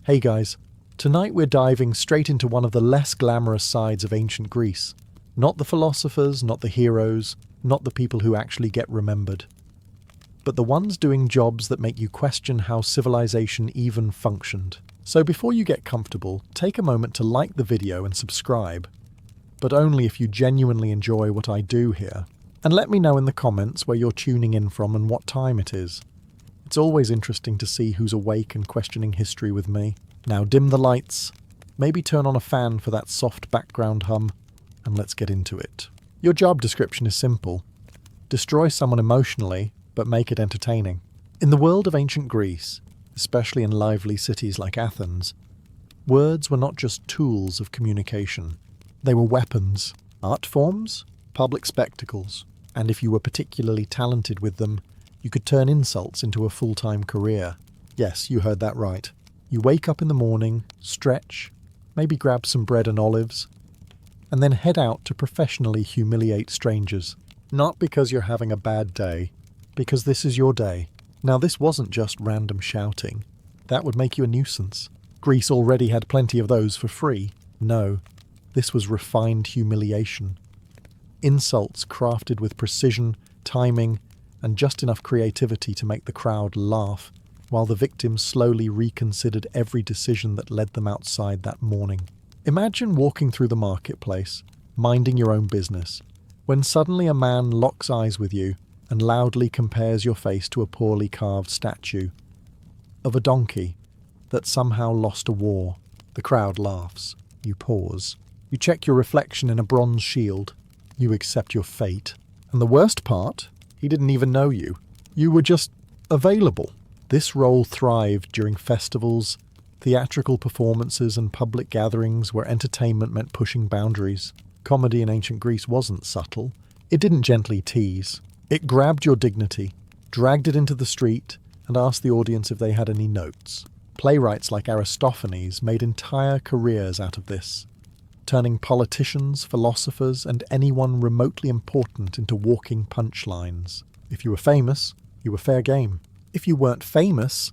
Hey guys, tonight we're diving straight into one of the less glamorous sides of ancient Greece. Not the philosophers, not the heroes, not the people who actually get remembered, but the ones doing jobs that make you question how civilization even functioned. So before you get comfortable, take a moment to like the video and subscribe, but only if you genuinely enjoy what I do here. And let me know in the comments where you're tuning in from and what time it is. It's always interesting to see who's awake and questioning history with me. Now dim the lights, maybe turn on a fan for that soft background hum, and let's get into it. Your job description is simple. Destroy someone emotionally, but make it entertaining. In the world of ancient Greece, especially in lively cities like Athens, words were not just tools of communication. They were weapons, art forms, public spectacles, and if you were particularly talented with them, you could turn insults into a full-time career. Yes, you heard that right. You wake up in the morning, stretch, maybe grab some bread and olives, and then head out to professionally humiliate strangers. Not because you're having a bad day, because this is your day. Now this wasn't just random shouting. That would make you a nuisance. Greece already had plenty of those for free. No, this was refined humiliation. Insults crafted with precision, timing, and just enough creativity to make the crowd laugh, while the victims slowly reconsidered every decision that led them outside that morning. Imagine walking through the marketplace, minding your own business, when suddenly a man locks eyes with you and loudly compares your face to a poorly carved statue of a donkey that somehow lost a war. The crowd laughs. You pause. You check your reflection in a bronze shield. You accept your fate. And the worst part? He didn't even know you. You were just available. This role thrived during festivals, theatrical performances, and public gatherings where entertainment meant pushing boundaries. Comedy in ancient Greece wasn't subtle. It didn't gently tease. It grabbed your dignity, dragged it into the street, and asked the audience if they had any notes. Playwrights like Aristophanes made entire careers out of this, turning politicians, philosophers, and anyone remotely important into walking punchlines. If you were famous, you were fair game. If you weren't famous,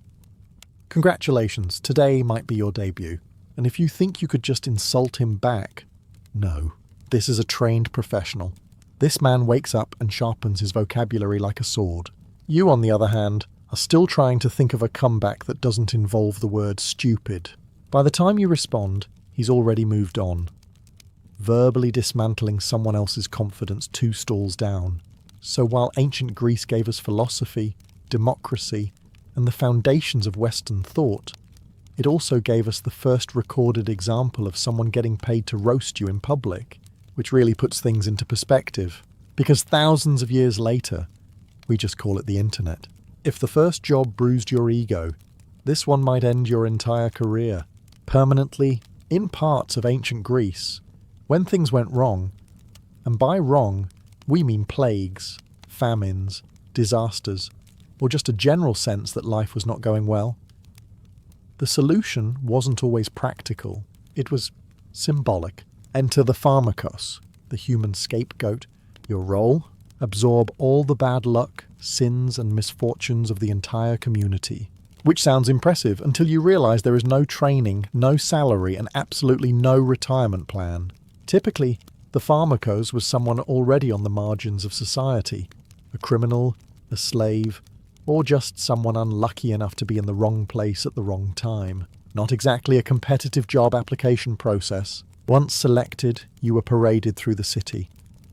congratulations, today might be your debut. And if you think you could just insult him back, no. This is a trained professional. This man wakes up and sharpens his vocabulary like a sword. You, on the other hand, are still trying to think of a comeback that doesn't involve the word stupid. By the time you respond, he's already moved on, verbally dismantling someone else's confidence 2 stalls down. So while ancient Greece gave us philosophy, democracy, and the foundations of Western thought, it also gave us the first recorded example of someone getting paid to roast you in public, which really puts things into perspective, because thousands of years later, we just call it the internet. If the first job bruised your ego, this one might end your entire career. Permanently, in parts of ancient Greece, when things went wrong, and by wrong, we mean plagues, famines, disasters, or just a general sense that life was not going well, the solution wasn't always practical. It was symbolic. Enter the pharmakos, the human scapegoat. Your role? Absorb all the bad luck, sins, and misfortunes of the entire community. Which sounds impressive until you realize there is no training, no salary, and absolutely no retirement plan. Typically, the pharmakos was someone already on the margins of society, a criminal, a slave, or just someone unlucky enough to be in the wrong place at the wrong time. Not exactly a competitive job application process. Once selected, you were paraded through the city,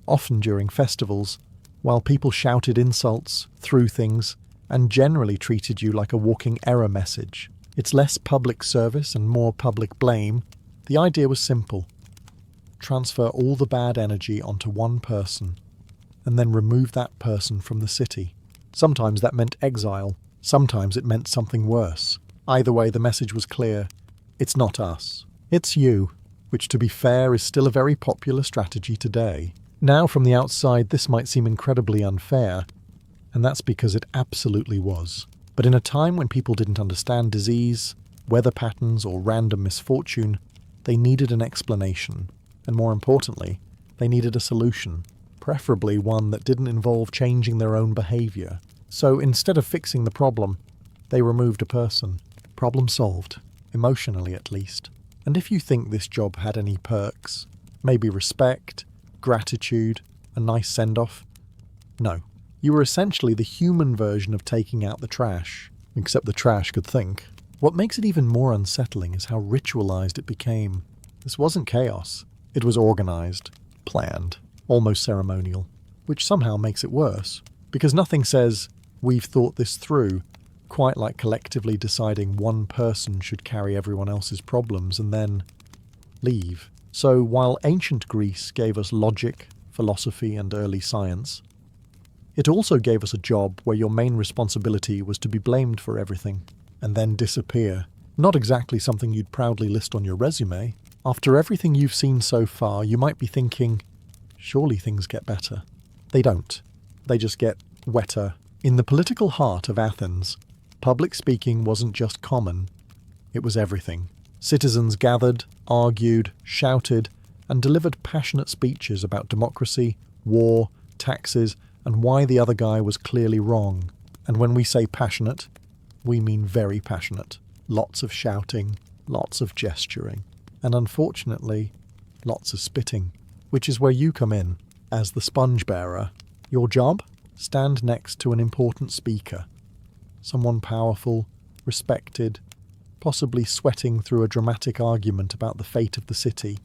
often during festivals, while people shouted insults, threw things, and generally treated you like a walking error message. It's less public service and more public blame. The idea was simple. Transfer all the bad energy onto one person, and then remove that person from the city. Sometimes that meant exile. Sometimes it meant something worse. Either way, the message was clear. It's not us. It's you. Which, to be fair, is still a very popular strategy today. Now, from the outside, this might seem incredibly unfair, and that's because it absolutely was. But in a time when people didn't understand disease, weather patterns, or random misfortune, they needed an explanation. And more importantly, they needed a solution, preferably one that didn't involve changing their own behavior. So instead of fixing the problem, they removed a person. Problem solved. emotionally at least. And if you think this job had any perks, maybe respect, gratitude, a nice send-off, no. You were essentially the human version of taking out the trash, except the trash could think. What makes it even more unsettling is how ritualized it became. This wasn't chaos. It was organized, planned, almost ceremonial, which somehow makes it worse, because nothing says, "We've thought this through," quite like collectively deciding one person should carry everyone else's problems and then leave. So while ancient Greece gave us logic, philosophy, and early science, it also gave us a job where your main responsibility was to be blamed for everything, and then disappear. Not exactly something you'd proudly list on your resume. After everything you've seen so far, you might be thinking, surely things get better. They don't. They just get wetter. In the political heart of Athens, public speaking wasn't just common, it was everything. Citizens gathered, argued, shouted, and delivered passionate speeches about democracy, war, taxes, and why the other guy was clearly wrong. And when we say passionate, we mean very passionate. Lots of shouting, lots of gesturing, and unfortunately, lots of spitting, which is where you come in. As the sponge bearer, your job? Stand next to an important speaker. Someone powerful, respected, possibly sweating through a dramatic argument about the fate of the city,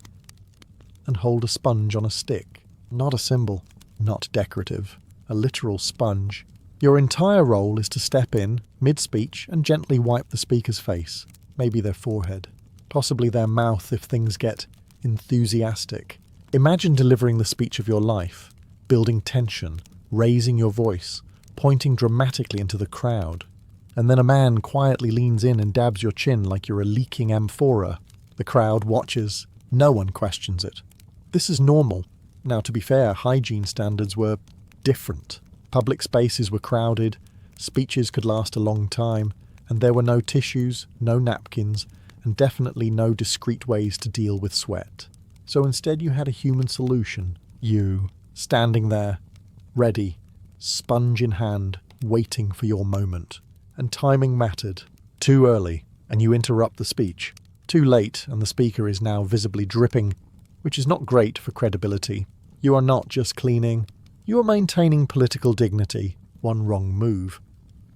and hold a sponge on a stick. Not a symbol, not decorative, a literal sponge. Your entire role is to step in, mid-speech, and gently wipe the speaker's face, maybe their forehead, possibly their mouth if things get enthusiastic. Imagine delivering the speech of your life, building tension, raising your voice, pointing dramatically into the crowd, and then a man quietly leans in and dabs your chin like you're a leaking amphora. The crowd watches. No one questions it. This is normal. Now, to be fair, hygiene standards were different. Public spaces were crowded, speeches could last a long time, and there were no tissues, no napkins, and definitely no discreet ways to deal with sweat. So instead you had a human solution. You, standing there, ready, sponge in hand, waiting for your moment. And timing mattered. Too early, and you interrupt the speech. Too late, and the speaker is now visibly dripping, which is not great for credibility. You are not just cleaning, you are maintaining political dignity. One wrong move,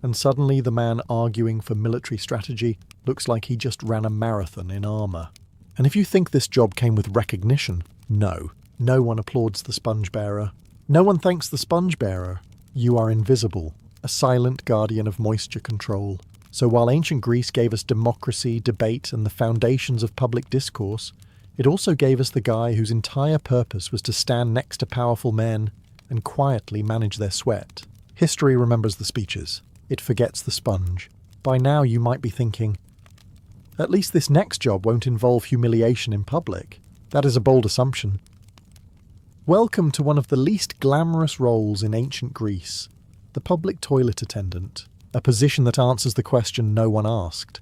and suddenly the man arguing for military strategy looks like he just ran a marathon in armour. And if you think this job came with recognition, no. No one applauds the sponge bearer. No one thanks the sponge bearer. You are invisible, a silent guardian of moisture control. So while ancient Greece gave us democracy, debate, and the foundations of public discourse, it also gave us the guy whose entire purpose was to stand next to powerful men and quietly manage their sweat. History remembers the speeches. It forgets the sponge. By now you might be thinking, at least this next job won't involve humiliation in public. That is a bold assumption. Welcome to one of the least glamorous roles in ancient Greece, the public toilet attendant, a position that answers the question no one asked.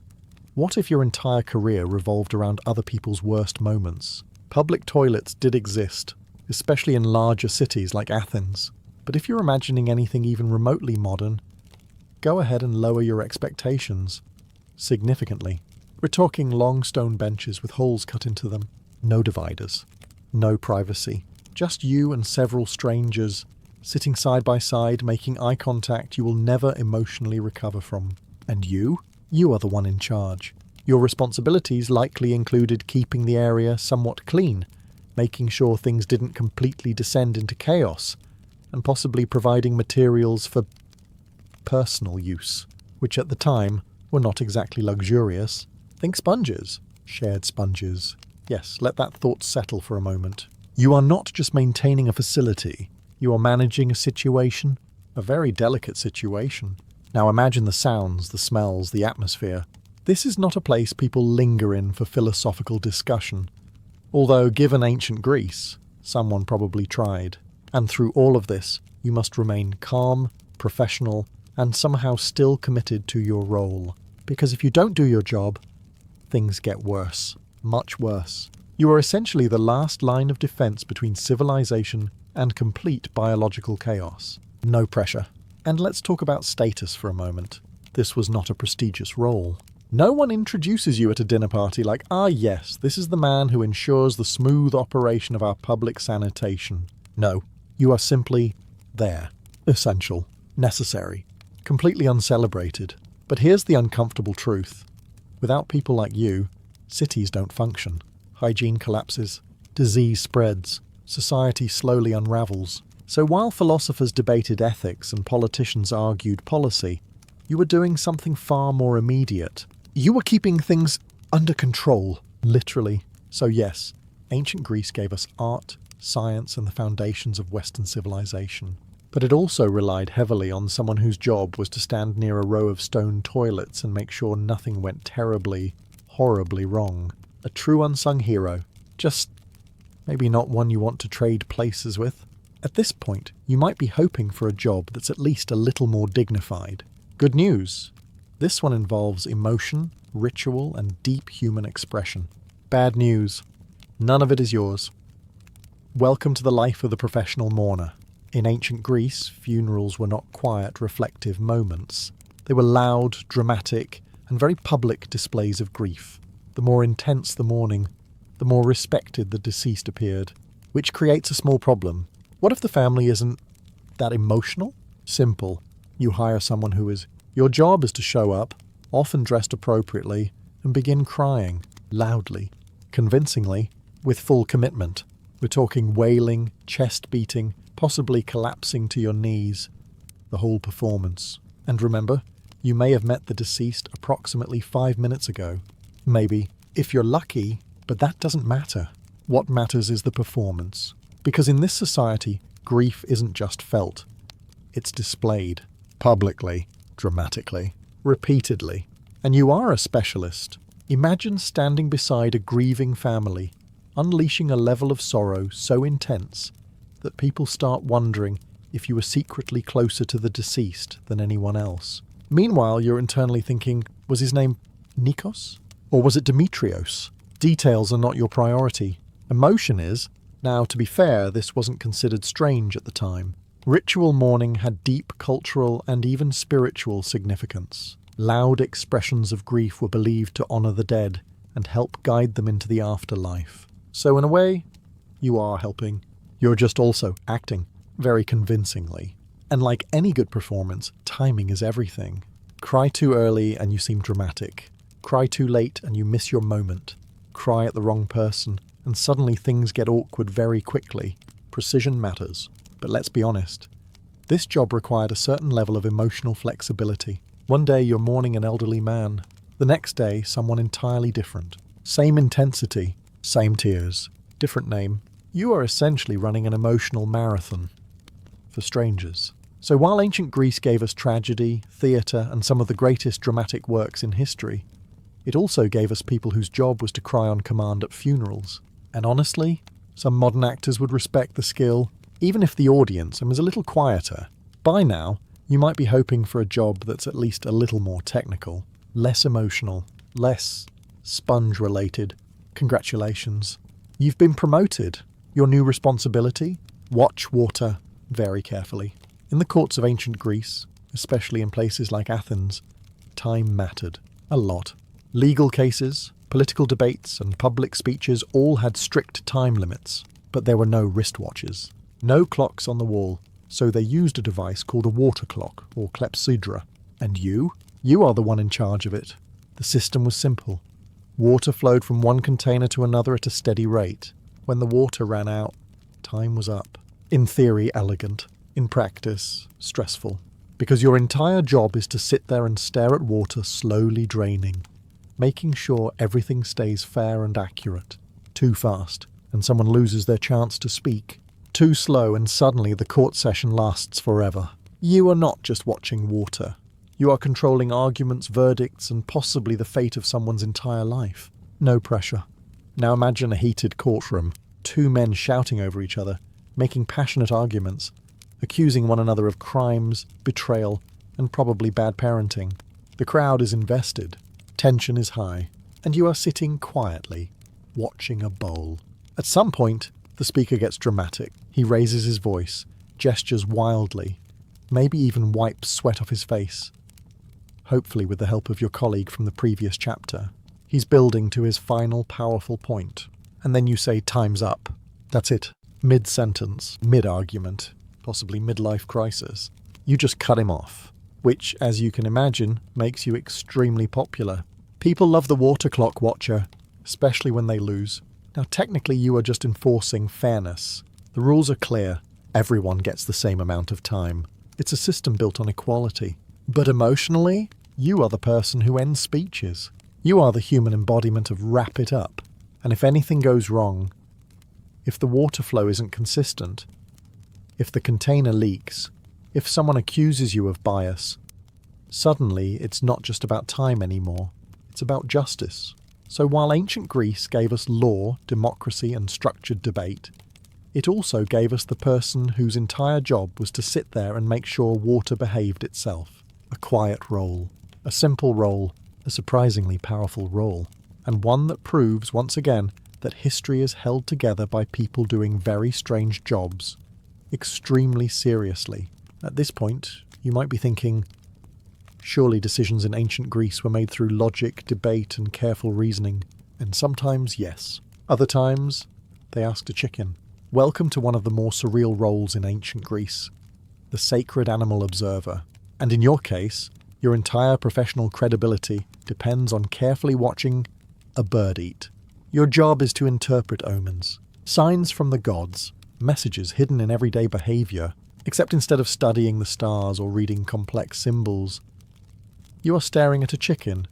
What if your entire career revolved around other people's worst moments? Public toilets did exist, especially in larger cities like Athens. But if you're imagining anything even remotely modern, go ahead and lower your expectations. Significantly. We're talking long stone benches with holes cut into them. No dividers. No privacy. Just you and several strangers, sitting side by side, making eye contact you will never emotionally recover from. And you? You are the one in charge. Your responsibilities likely included keeping the area somewhat clean, making sure things didn't completely descend into chaos, and possibly providing materials for personal use, which at the time were not exactly luxurious. Think sponges. Shared sponges. Yes, let that thought settle for a moment. You are not just maintaining a facility, you are managing a situation, a very delicate situation. Now imagine the sounds, the smells, the atmosphere. This is not a place people linger in for philosophical discussion. Although, given ancient Greece, someone probably tried. And through all of this, you must remain calm, professional, and somehow still committed to your role. Because if you don't do your job, things get worse. Much worse. You are essentially the last line of defense between civilization and complete biological chaos. No pressure. And let's talk about status for a moment. This was not a prestigious role. No one introduces you at a dinner party like, ah yes, this is the man who ensures the smooth operation of our public sanitation. No, you are simply there. Essential. Necessary. Completely uncelebrated. But here's the uncomfortable truth. Without people like you, cities don't function. Hygiene collapses. Disease spreads. Society slowly unravels. So while philosophers debated ethics and politicians argued policy, you were doing something far more immediate. You were keeping things under control, literally. So yes, ancient Greece gave us art, science, and the foundations of Western civilization. But it also relied heavily on someone whose job was to stand near a row of stone toilets and make sure nothing went terribly, horribly wrong. A true unsung hero. Just maybe not one you want to trade places with. At this point, you might be hoping for a job that's at least a little more dignified. Good news. This one involves emotion, ritual, and deep human expression. Bad news. None of it is yours. Welcome to the life of the professional mourner. In ancient Greece, funerals were not quiet, reflective moments. They were loud, dramatic, and very public displays of grief. The more intense the mourning, the more respected the deceased appeared, which creates a small problem. What if the family isn't that emotional? Simple. You hire someone who is. Your job is to show up, often dressed appropriately, and begin crying, loudly, convincingly, with full commitment. We're talking wailing, chest beating, possibly collapsing to your knees. The whole performance. And remember, you may have met the deceased approximately 5 minutes ago. Maybe, if you're lucky, but that doesn't matter. What matters is the performance. Because in this society, grief isn't just felt. It's displayed. Publicly. Dramatically. Repeatedly. And you are a specialist. Imagine standing beside a grieving family, unleashing a level of sorrow so intense that people start wondering if you were secretly closer to the deceased than anyone else. Meanwhile, you're internally thinking, was his name Nikos? Or was it Demetrios? Details are not your priority. Emotion is. Now, to be fair, this wasn't considered strange at the time. Ritual mourning had deep cultural and even spiritual significance. Loud expressions of grief were believed to honour the dead and help guide them into the afterlife. So in a way, you are helping. You're just also acting, very convincingly. And like any good performance, timing is everything. Cry too early and you seem dramatic. Cry too late and you miss your moment. Cry at the wrong person, and suddenly things get awkward very quickly. Precision matters. But let's be honest. This job required a certain level of emotional flexibility. One day you're mourning an elderly man. The next day, someone entirely different. Same intensity, same tears, different name. You are essentially running an emotional marathon for strangers. So while ancient Greece gave us tragedy, theatre, and some of the greatest dramatic works in history, it also gave us people whose job was to cry on command at funerals. And honestly, some modern actors would respect the skill, even if the audience was a little quieter. By now, you might be hoping for a job that's at least a little more technical, less emotional, less sponge-related. Congratulations. You've been promoted. Your new responsibility? Watch water very carefully. In the courts of ancient Greece, especially in places like Athens, time mattered. A lot. Legal cases, political debates, and public speeches all had strict time limits, but there were no wristwatches. No clocks on the wall, so they used a device called a water clock, or clepsydra. And you? You are the one in charge of it. The system was simple. Water flowed from one container to another at a steady rate. When the water ran out, time was up. In theory, elegant. In practice, stressful. Because your entire job is to sit there and stare at water slowly draining, making sure everything stays fair and accurate. Too fast, and someone loses their chance to speak. Too slow, and suddenly the court session lasts forever. You are not just watching water. You are controlling arguments, verdicts, and possibly the fate of someone's entire life. No pressure. Now imagine a heated courtroom. Two men shouting over each other, making passionate arguments, accusing one another of crimes, betrayal, and probably bad parenting. The crowd is invested. Tension is high. And you are sitting quietly, watching a bowl. At some point, the speaker gets dramatic. He raises his voice, gestures wildly, maybe even wipes sweat off his face. hopefully with the help of your colleague from the previous chapter. He's building to his final powerful point, and then you say time's up. That's it. Mid-sentence, mid-argument, possibly midlife crisis. You just cut him off, which, as you can imagine, makes you extremely popular. People love the water clock watcher, especially when they lose. Now, technically, you are just enforcing fairness. The rules are clear. Everyone gets the same amount of time. It's a system built on equality. But emotionally, you are the person who ends speeches. You are the human embodiment of wrap it up. And if anything goes wrong, if the water flow isn't consistent, if the container leaks, if someone accuses you of bias, suddenly it's not just about time anymore. It's about justice. So while ancient Greece gave us law, democracy, and structured debate, it also gave us the person whose entire job was to sit there and make sure water behaved itself. A quiet role, a simple role, a surprisingly powerful role, and one that proves once again that history is held together by people doing very strange jobs, extremely seriously. At this point, you might be thinking, surely decisions in ancient Greece were made through logic, debate, and careful reasoning. And sometimes, yes. Other times, they asked a chicken. Welcome to one of the more surreal roles in ancient Greece, the sacred animal observer. And in your case, your entire professional credibility depends on carefully watching a bird eat. Your job is to interpret omens, signs from the gods, messages hidden in everyday behavior, except instead of studying the stars or reading complex symbols, you are staring at a chicken,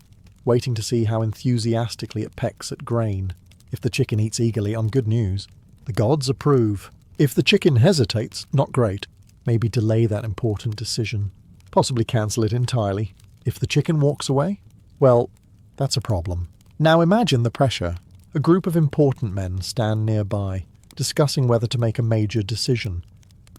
waiting to see how enthusiastically it pecks at grain. If the chicken eats eagerly on good news, the gods approve. If the chicken hesitates, not great. Maybe delay that important decision. Possibly cancel it entirely. If the chicken walks away, well, that's a problem. Now imagine the pressure. A group of important men stand nearby, discussing whether to make a major decision.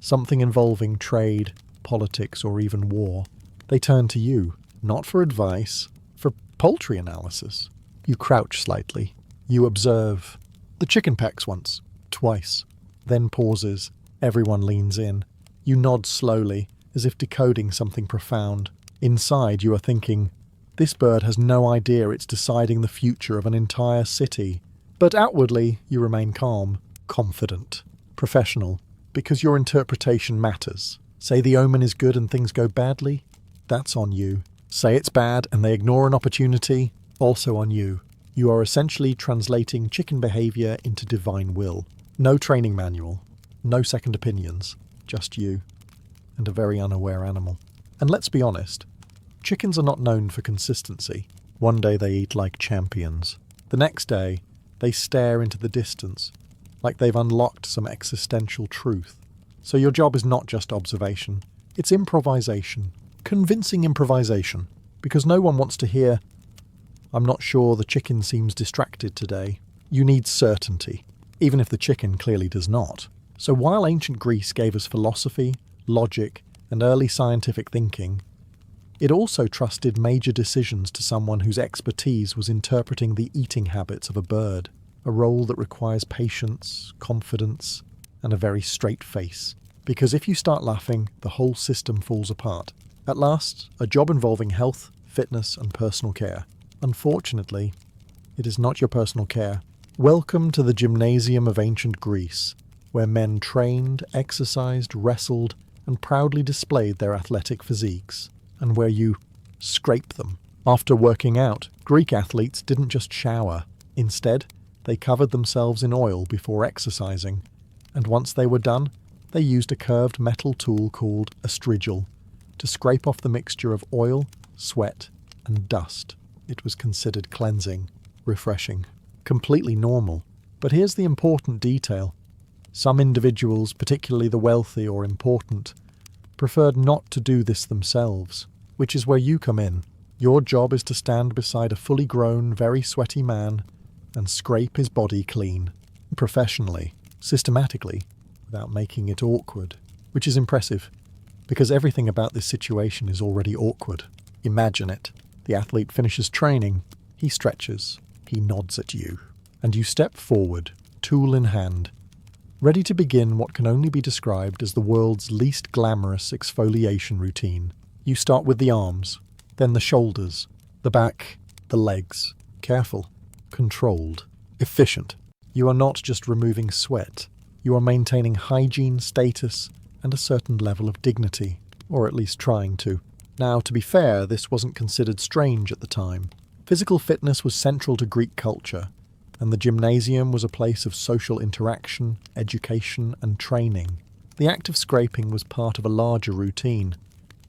Something involving trade, politics, or even war. They turn to you. Not for advice, for poultry analysis. You crouch slightly. You observe. The chicken pecks once, twice, then pauses. Everyone leans in. You nod slowly, as if decoding something profound. Inside, you are thinking, this bird has no idea it's deciding the future of an entire city. But outwardly, you remain calm, confident, professional, because your interpretation matters. Say the omen is good and things go badly, that's on you. Say it's bad and they ignore an opportunity, also on you. You are essentially translating chicken behavior into divine will. No training manual, no second opinions, just you, and a very unaware animal. And let's be honest, chickens are not known for consistency. One day they eat like champions. The next day, they stare into the distance, like they've unlocked some existential truth. So your job is not just observation, it's improvisation. Convincing improvisation, because no one wants to hear, I'm not sure the chicken seems distracted today. You need certainty, even if the chicken clearly does not. So while ancient Greece gave us philosophy, logic, and early scientific thinking, it also trusted major decisions to someone whose expertise was interpreting the eating habits of a bird, a role that requires patience, confidence, and a very straight face. Because if you start laughing, the whole system falls apart. At last, a job involving health, fitness, and personal care. Unfortunately, it is not your personal care. Welcome to the gymnasium of ancient Greece, where men trained, exercised, wrestled, and proudly displayed their athletic physiques, and where you scrape them. After working out, Greek athletes didn't just shower. Instead, they covered themselves in oil before exercising, and once they were done, they used a curved metal tool called a strigil to scrape off the mixture of oil, sweat, and dust. It was considered cleansing, refreshing, completely normal. But here's the important detail. Some individuals, particularly the wealthy or important, preferred not to do this themselves, which is where you come in. Your job is to stand beside a fully grown, very sweaty man and scrape his body clean, professionally, systematically, without making it awkward, which is impressive. Because everything about this situation is already awkward. Imagine it. The athlete finishes training, he stretches, he nods at you, and you step forward, tool in hand, ready to begin what can only be described as the world's least glamorous exfoliation routine. You start with the arms, Then the shoulders, the back, the legs. Careful, controlled, efficient. You are not just removing sweat. You are maintaining hygiene, status, and a certain level of dignity, or at least trying to. Now, to be fair, this wasn't considered strange at the time. Physical fitness was central to Greek culture, and the gymnasium was a place of social interaction, education, and training. The act of scraping was part of a larger routine,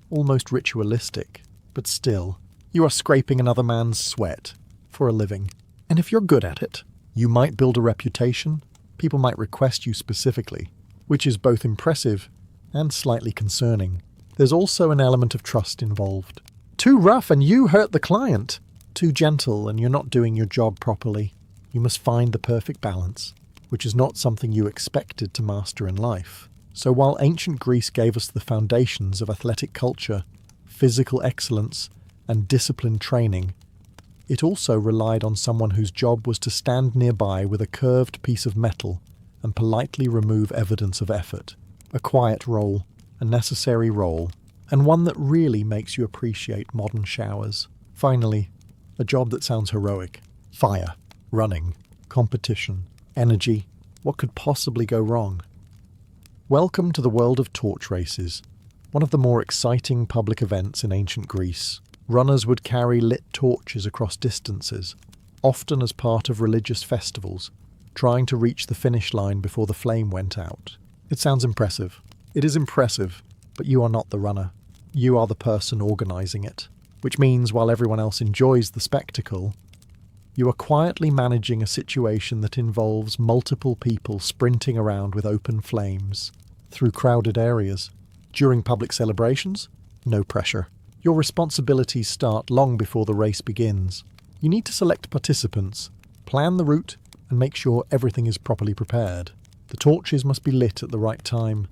almost ritualistic, but still, you are scraping another man's sweat for a living. And if you're good at it, you might build a reputation, people might request you specifically, which is both impressive and slightly concerning. There's also an element of trust involved. Too rough and you hurt the client. Too gentle and you're not doing your job properly. You must find the perfect balance, which is not something you expected to master in life. So while ancient Greece gave us the foundations of athletic culture, physical excellence, and disciplined training, it also relied on someone whose job was to stand nearby with a curved piece of metal and politely remove evidence of effort. A quiet role, a necessary role, and one that really makes you appreciate modern showers. Finally, a job that sounds heroic. Fire, running, competition, energy. What could possibly go wrong? Welcome to the world of torch races, one of the more exciting public events in ancient Greece. Runners would carry lit torches across distances, often as part of religious festivals, trying to reach the finish line before the flame went out. It sounds impressive. It is impressive, but you are not the runner. You are the person organising it, which means while everyone else enjoys the spectacle, you are quietly managing a situation that involves multiple people sprinting around with open flames through crowded areas. During public celebrations, no pressure. Your responsibilities start long before the race begins. You need to select participants, plan the route, and make sure everything is properly prepared. The torches must be lit at the right time,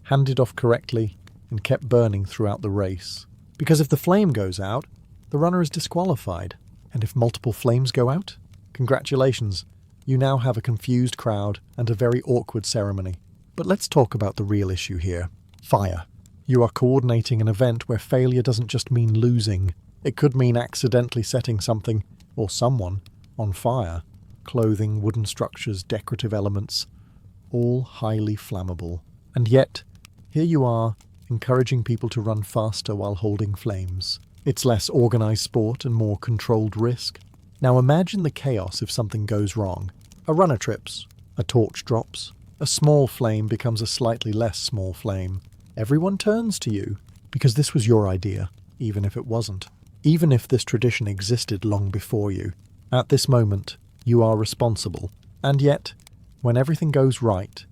handed off correctly, and kept burning throughout the race. Because if the flame goes out, the runner is disqualified. And if multiple flames go out, congratulations, you now have a confused crowd and a very awkward ceremony. But let's talk about the real issue here. Fire. You are coordinating an event where failure doesn't just mean losing. It could mean accidentally setting something, or someone, on fire. Clothing, wooden structures, decorative elements, all highly flammable. And yet, here you are, encouraging people to run faster while holding flames. It's less organised sport and more controlled risk. Now imagine the chaos if something goes wrong. A runner trips, a torch drops, a small flame becomes a slightly less small flame. Everyone turns to you, because this was your idea, even if it wasn't. Even if this tradition existed long before you. At this moment, you are responsible. And yet, when everything goes right,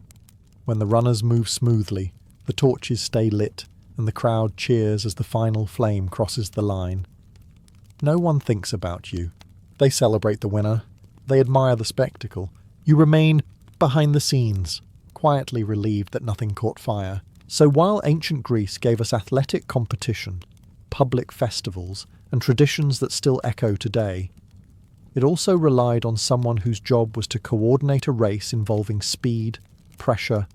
when the runners move smoothly, the torches stay lit, and the crowd cheers as the final flame crosses the line, no one thinks about you. They celebrate the winner. They admire the spectacle. You remain behind the scenes, quietly relieved that nothing caught fire. So while ancient Greece gave us athletic competition, public festivals, and traditions that still echo today, it also relied on someone whose job was to coordinate a race involving speed, pressure,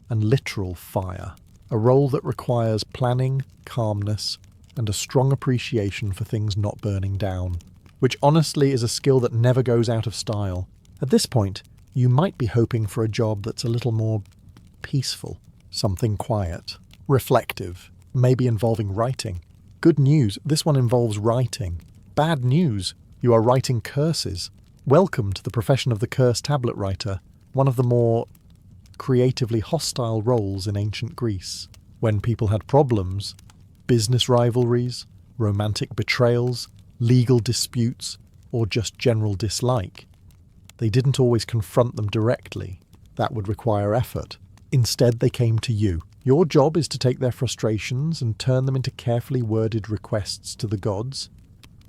and literal fire. A role that requires planning, calmness, and a strong appreciation for things not burning down, which honestly is a skill that never goes out of style. At this point, you might be hoping for a job that's a little more peaceful. Something quiet, reflective, maybe involving writing. Good news, this one involves writing. Bad news, you are writing curses. Welcome to the profession of the curse tablet writer, one of the more creatively hostile roles in ancient Greece. When people had problems, business rivalries, romantic betrayals, legal disputes, or just general dislike, they didn't always confront them directly. That would require effort. Instead, they came to you. Your job is to take their frustrations and turn them into carefully worded requests to the gods,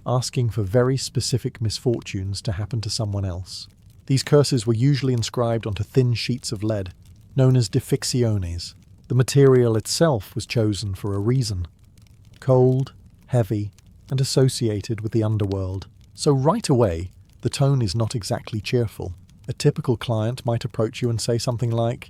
asking for very specific misfortunes to happen to someone else. These curses were usually inscribed onto thin sheets of lead, known as diffictiones. The material itself was chosen for a reason. Cold, heavy, and associated with the underworld. So right away, the tone is not exactly cheerful. A typical client might approach you and say something like,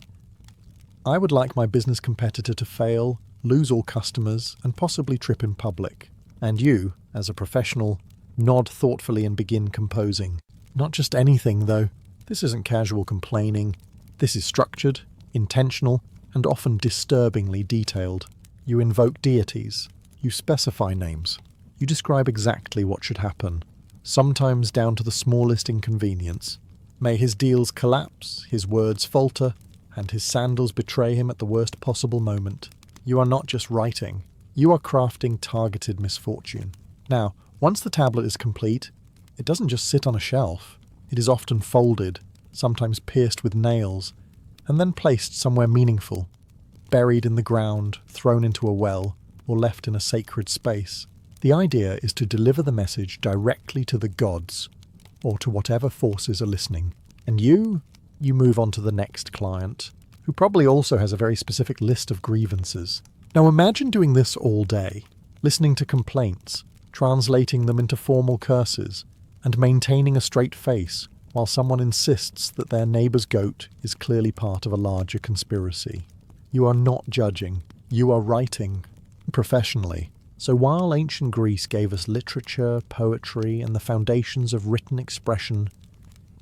"I would like my business competitor to fail, lose all customers, and possibly trip in public." And you, as a professional, nod thoughtfully and begin composing. Not just anything, though. This isn't casual complaining. This is structured, intentional, and often disturbingly detailed. You invoke deities. You specify names. You describe exactly what should happen, sometimes down to the smallest inconvenience. May his deals collapse, his words falter, and his sandals betray him at the worst possible moment. You are not just writing. You are crafting targeted misfortune. Now, once the tablet is complete, it doesn't just sit on a shelf. It is often folded, sometimes pierced with nails, and then placed somewhere meaningful, buried in the ground, thrown into a well, or left in a sacred space. The idea is to deliver the message directly to the gods, or to whatever forces are listening. And you move on to the next client, who probably also has a very specific list of grievances. Now imagine doing this all day, listening to complaints, translating them into formal curses, and maintaining a straight face while someone insists that their neighbour's goat is clearly part of a larger conspiracy. You are not judging, you are writing professionally. So while ancient Greece gave us literature, poetry, and the foundations of written expression,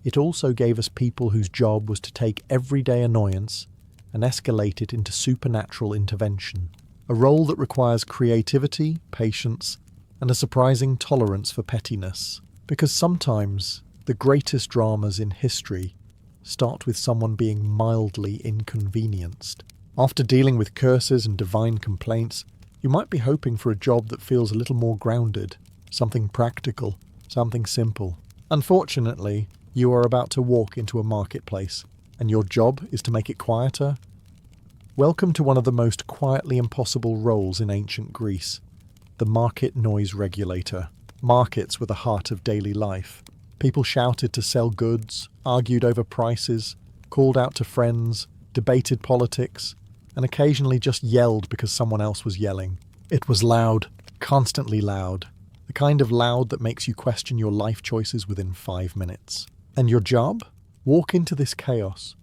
it also gave us people whose job was to take everyday annoyance and escalate it into supernatural intervention. A role that requires creativity, patience, and a surprising tolerance for pettiness. Because sometimes the greatest dramas in history start with someone being mildly inconvenienced. After dealing with curses and divine complaints, you might be hoping for a job that feels a little more grounded, something practical, something simple. Unfortunately, you are about to walk into a marketplace, and your job is to make it quieter. Welcome to one of the most quietly impossible roles in ancient Greece, the market noise regulator. Markets were the heart of daily life. People shouted to sell goods, argued over prices, called out to friends, debated politics, and occasionally just yelled because someone else was yelling. It was loud, constantly loud, the kind of loud that makes you question your life choices within 5 minutes. And your job? Walk into this chaos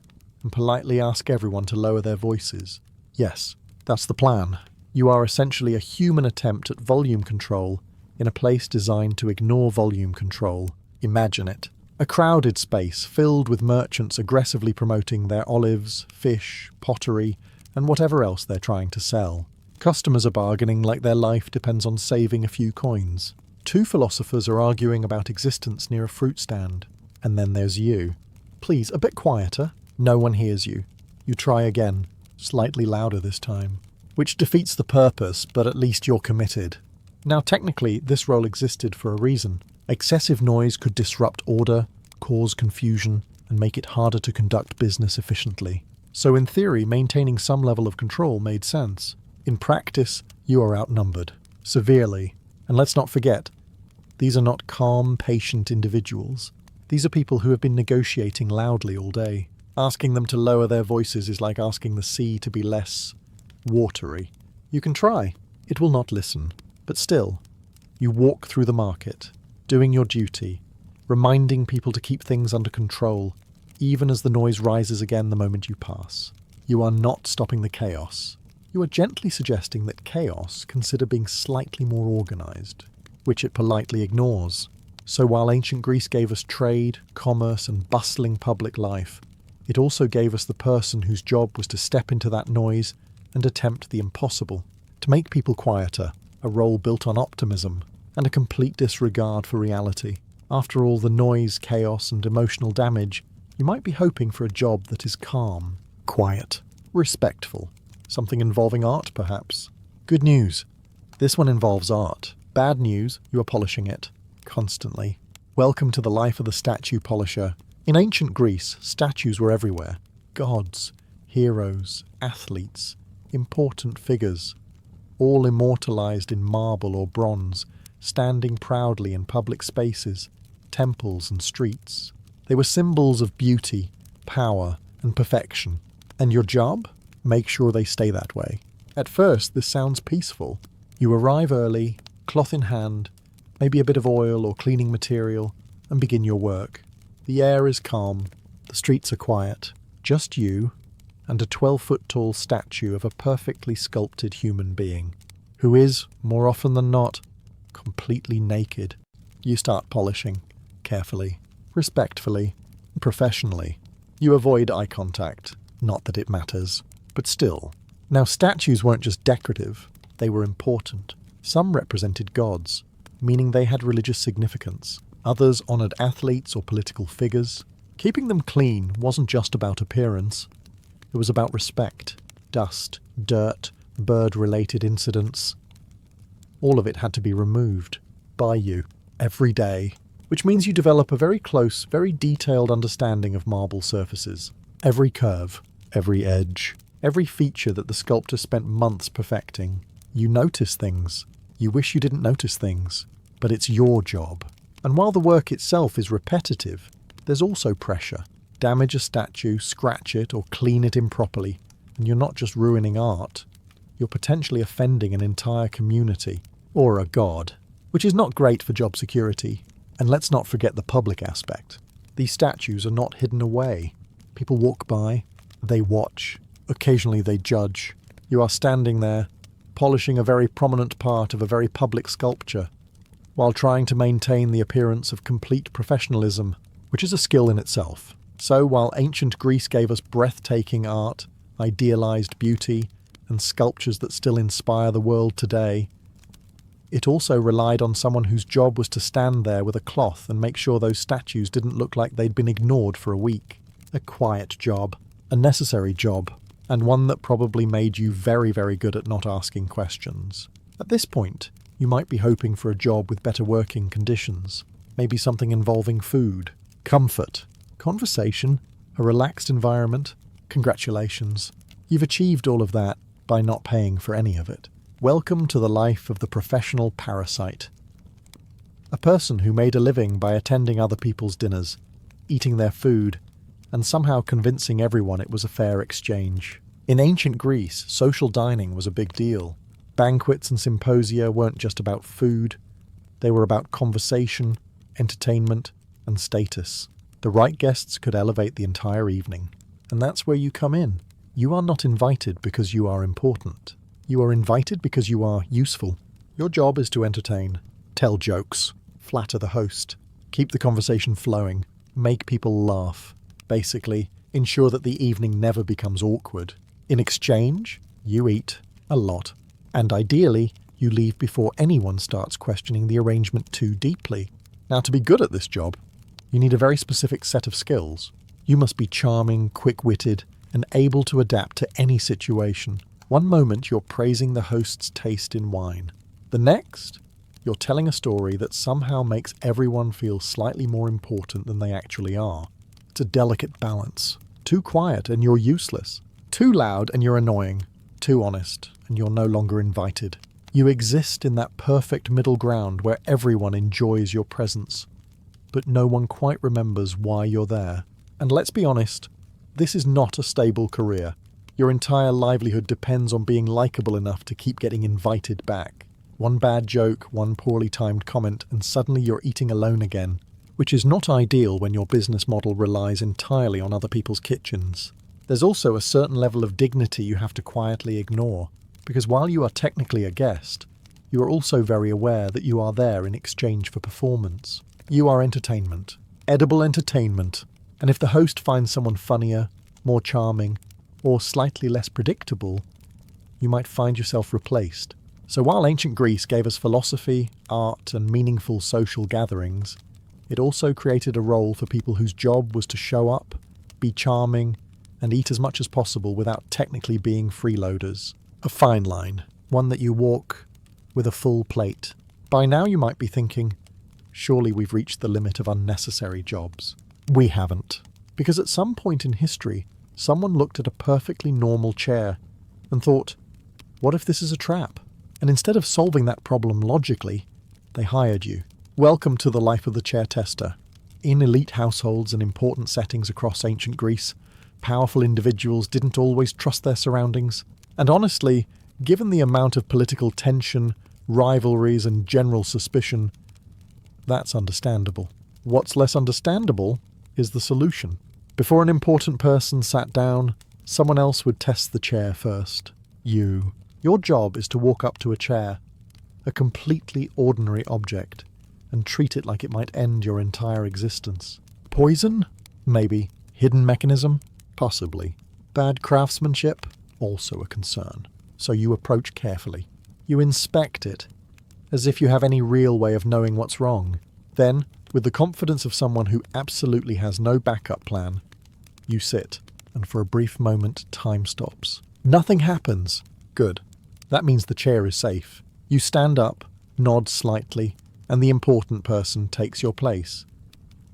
and politely ask everyone to lower their voices. Yes, that's the plan. You are essentially a human attempt at volume control in a place designed to ignore volume control. Imagine it. A crowded space filled with merchants aggressively promoting their olives, fish, pottery, and whatever else they're trying to sell. Customers are bargaining like their life depends on saving a few coins. 2 philosophers are arguing about existence near a fruit stand. And then there's you. Please, a bit quieter. No one hears you. You try again, slightly louder this time. Which defeats the purpose, but at least you're committed. Now technically, this role existed for a reason. Excessive noise could disrupt order, cause confusion, and make it harder to conduct business efficiently. So in theory, maintaining some level of control made sense. In practice, you are outnumbered. Severely. And let's not forget, these are not calm, patient individuals. These are people who have been negotiating loudly all day. Asking them to lower their voices is like asking the sea to be less watery. You can try. It will not listen. But still, you walk through the market, doing your duty, reminding people to keep things under control, even as the noise rises again the moment you pass. You are not stopping the chaos. You are gently suggesting that chaos consider being slightly more organized, which it politely ignores. So while ancient Greece gave us trade, commerce, and bustling public life, it also gave us the person whose job was to step into that noise and attempt the impossible, to make people quieter, a role built on optimism, and a complete disregard for reality. After all the noise, chaos, and emotional damage, you might be hoping for a job that is calm, quiet, respectful. Something involving art, perhaps. Good news. This one involves art. Bad news, you are polishing it. Constantly. Welcome to the life of the statue polisher. In ancient Greece, statues were everywhere. Gods, heroes, athletes, important figures, all immortalized in marble or bronze, standing proudly in public spaces, temples and streets. They were symbols of beauty, power, and perfection. And your job? Make sure they stay that way. At first, this sounds peaceful. You arrive early, cloth in hand, maybe a bit of oil or cleaning material, and begin your work. The air is calm, the streets are quiet, just you and a 12-foot-tall statue of a perfectly sculpted human being, who is, more often than not, completely naked. You start polishing, carefully, respectfully, professionally. You avoid eye contact, not that it matters, but still. Now, statues weren't just decorative, they were important. Some represented gods, meaning they had religious significance. Others honoured athletes or political figures. Keeping them clean wasn't just about appearance. It was about respect, dust, dirt, bird-related incidents. All of it had to be removed by you every day, which means you develop a very close, very detailed understanding of marble surfaces. Every curve, every edge, every feature that the sculptor spent months perfecting. You notice things. You wish you didn't notice things, but it's your job. And while the work itself is repetitive, there's also pressure. Damage a statue, scratch it, or clean it improperly, and you're not just ruining art, you're potentially offending an entire community, or a god, which is not great for job security. And let's not forget the public aspect. These statues are not hidden away. People walk by, they watch, occasionally they judge. You are standing there, polishing a very prominent part of a very public sculpture, while trying to maintain the appearance of complete professionalism, which is a skill in itself. So while ancient Greece gave us breathtaking art, idealized beauty, and sculptures that still inspire the world today, it also relied on someone whose job was to stand there with a cloth and make sure those statues didn't look like they'd been ignored for a week. A quiet job, a necessary job, and one that probably made you very, very good at not asking questions. At this point, you might be hoping for a job with better working conditions, maybe something involving food, comfort, conversation, a relaxed environment. Congratulations. You've achieved all of that by not paying for any of it. Welcome to the life of the professional parasite. A person who made a living by attending other people's dinners, eating their food, and somehow convincing everyone it was a fair exchange. In ancient Greece, social dining was a big deal. Banquets and symposia weren't just about food, they were about conversation, entertainment, and status. The right guests could elevate the entire evening. And that's where you come in. You are not invited because you are important. You are invited because you are useful. Your job is to entertain, tell jokes, flatter the host, keep the conversation flowing, make people laugh. Basically, ensure that the evening never becomes awkward. In exchange, you eat a lot. And ideally, you leave before anyone starts questioning the arrangement too deeply. Now, to be good at this job, you need a very specific set of skills. You must be charming, quick-witted, and able to adapt to any situation. One moment you're praising the host's taste in wine. The next, you're telling a story that somehow makes everyone feel slightly more important than they actually are. It's a delicate balance. Too quiet and you're useless. Too loud and you're annoying. Too honest and you're no longer invited. You exist in that perfect middle ground where everyone enjoys your presence, but no one quite remembers why you're there. And let's be honest, this is not a stable career. Your entire livelihood depends on being likable enough to keep getting invited back. One bad joke, one poorly timed comment, and suddenly you're eating alone again, which is not ideal when your business model relies entirely on other people's kitchens. There's also a certain level of dignity you have to quietly ignore, because while you are technically a guest, you are also very aware that you are there in exchange for performance. You are entertainment, edible entertainment, and if the host finds someone funnier, more charming, or slightly less predictable, you might find yourself replaced. So while ancient Greece gave us philosophy, art, and meaningful social gatherings, it also created a role for people whose job was to show up, be charming, and eat as much as possible without technically being freeloaders. A fine line, one that you walk with a full plate. By now you might be thinking, surely we've reached the limit of unnecessary jobs. We haven't. Because at some point in history, someone looked at a perfectly normal chair and thought, what if this is a trap? And instead of solving that problem logically, they hired you. Welcome to the life of the chair tester. In elite households and important settings across ancient Greece, powerful individuals didn't always trust their surroundings. And honestly, given the amount of political tension, rivalries, and general suspicion, that's understandable. What's less understandable is the solution. Before an important person sat down, someone else would test the chair first. You. Your job is to walk up to a chair a completely ordinary object, and treat it like it might end your entire existence. Poison? Maybe. Hidden mechanism? Possibly. Bad craftsmanship? Also a concern. So you approach carefully. You inspect it, as if you have any real way of knowing what's wrong. Then, with the confidence of someone who absolutely has no backup plan, you sit, and for a brief moment time stops. Nothing happens. Good. That means the chair is safe. You stand up, nod slightly, and the important person takes your place,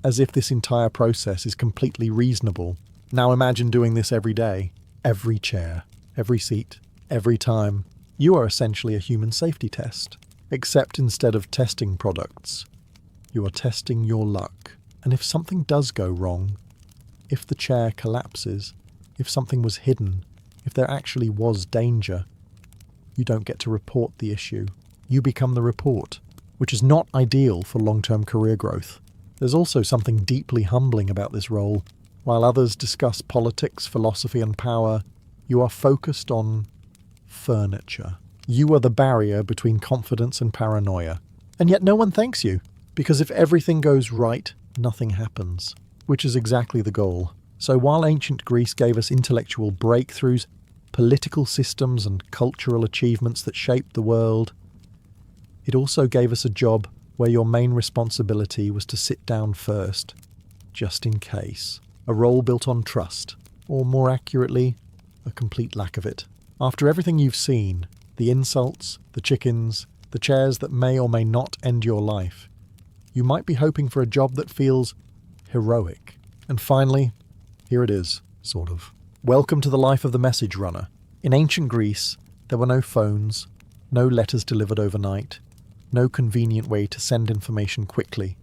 as if this entire process is completely reasonable. Now imagine doing this every day. Every chair, every seat, every time. You are essentially a human safety test, except instead of testing products, you are testing your luck. And if something does go wrong, if the chair collapses, if something was hidden, if there actually was danger, you don't get to report the issue. You become the report, which is not ideal for long-term career growth. There's also something deeply humbling about this role. While others discuss politics, philosophy, and power, you are focused on furniture. You are the barrier between confidence and paranoia. And yet no one thanks you, because if everything goes right, nothing happens, which is exactly the goal. So while ancient Greece gave us intellectual breakthroughs, political systems, and cultural achievements that shaped the world, it also gave us a job where your main responsibility was to sit down first, just in case. A role built on trust, or more accurately, a complete lack of it. After everything you've seen, the insults, the chickens, the chairs that may or may not end your life, you might be hoping for a job that feels heroic. And finally, here it is, sort of. Welcome to the life of the message runner. In ancient Greece, there were no phones, no letters delivered overnight, no convenient way to send information quickly.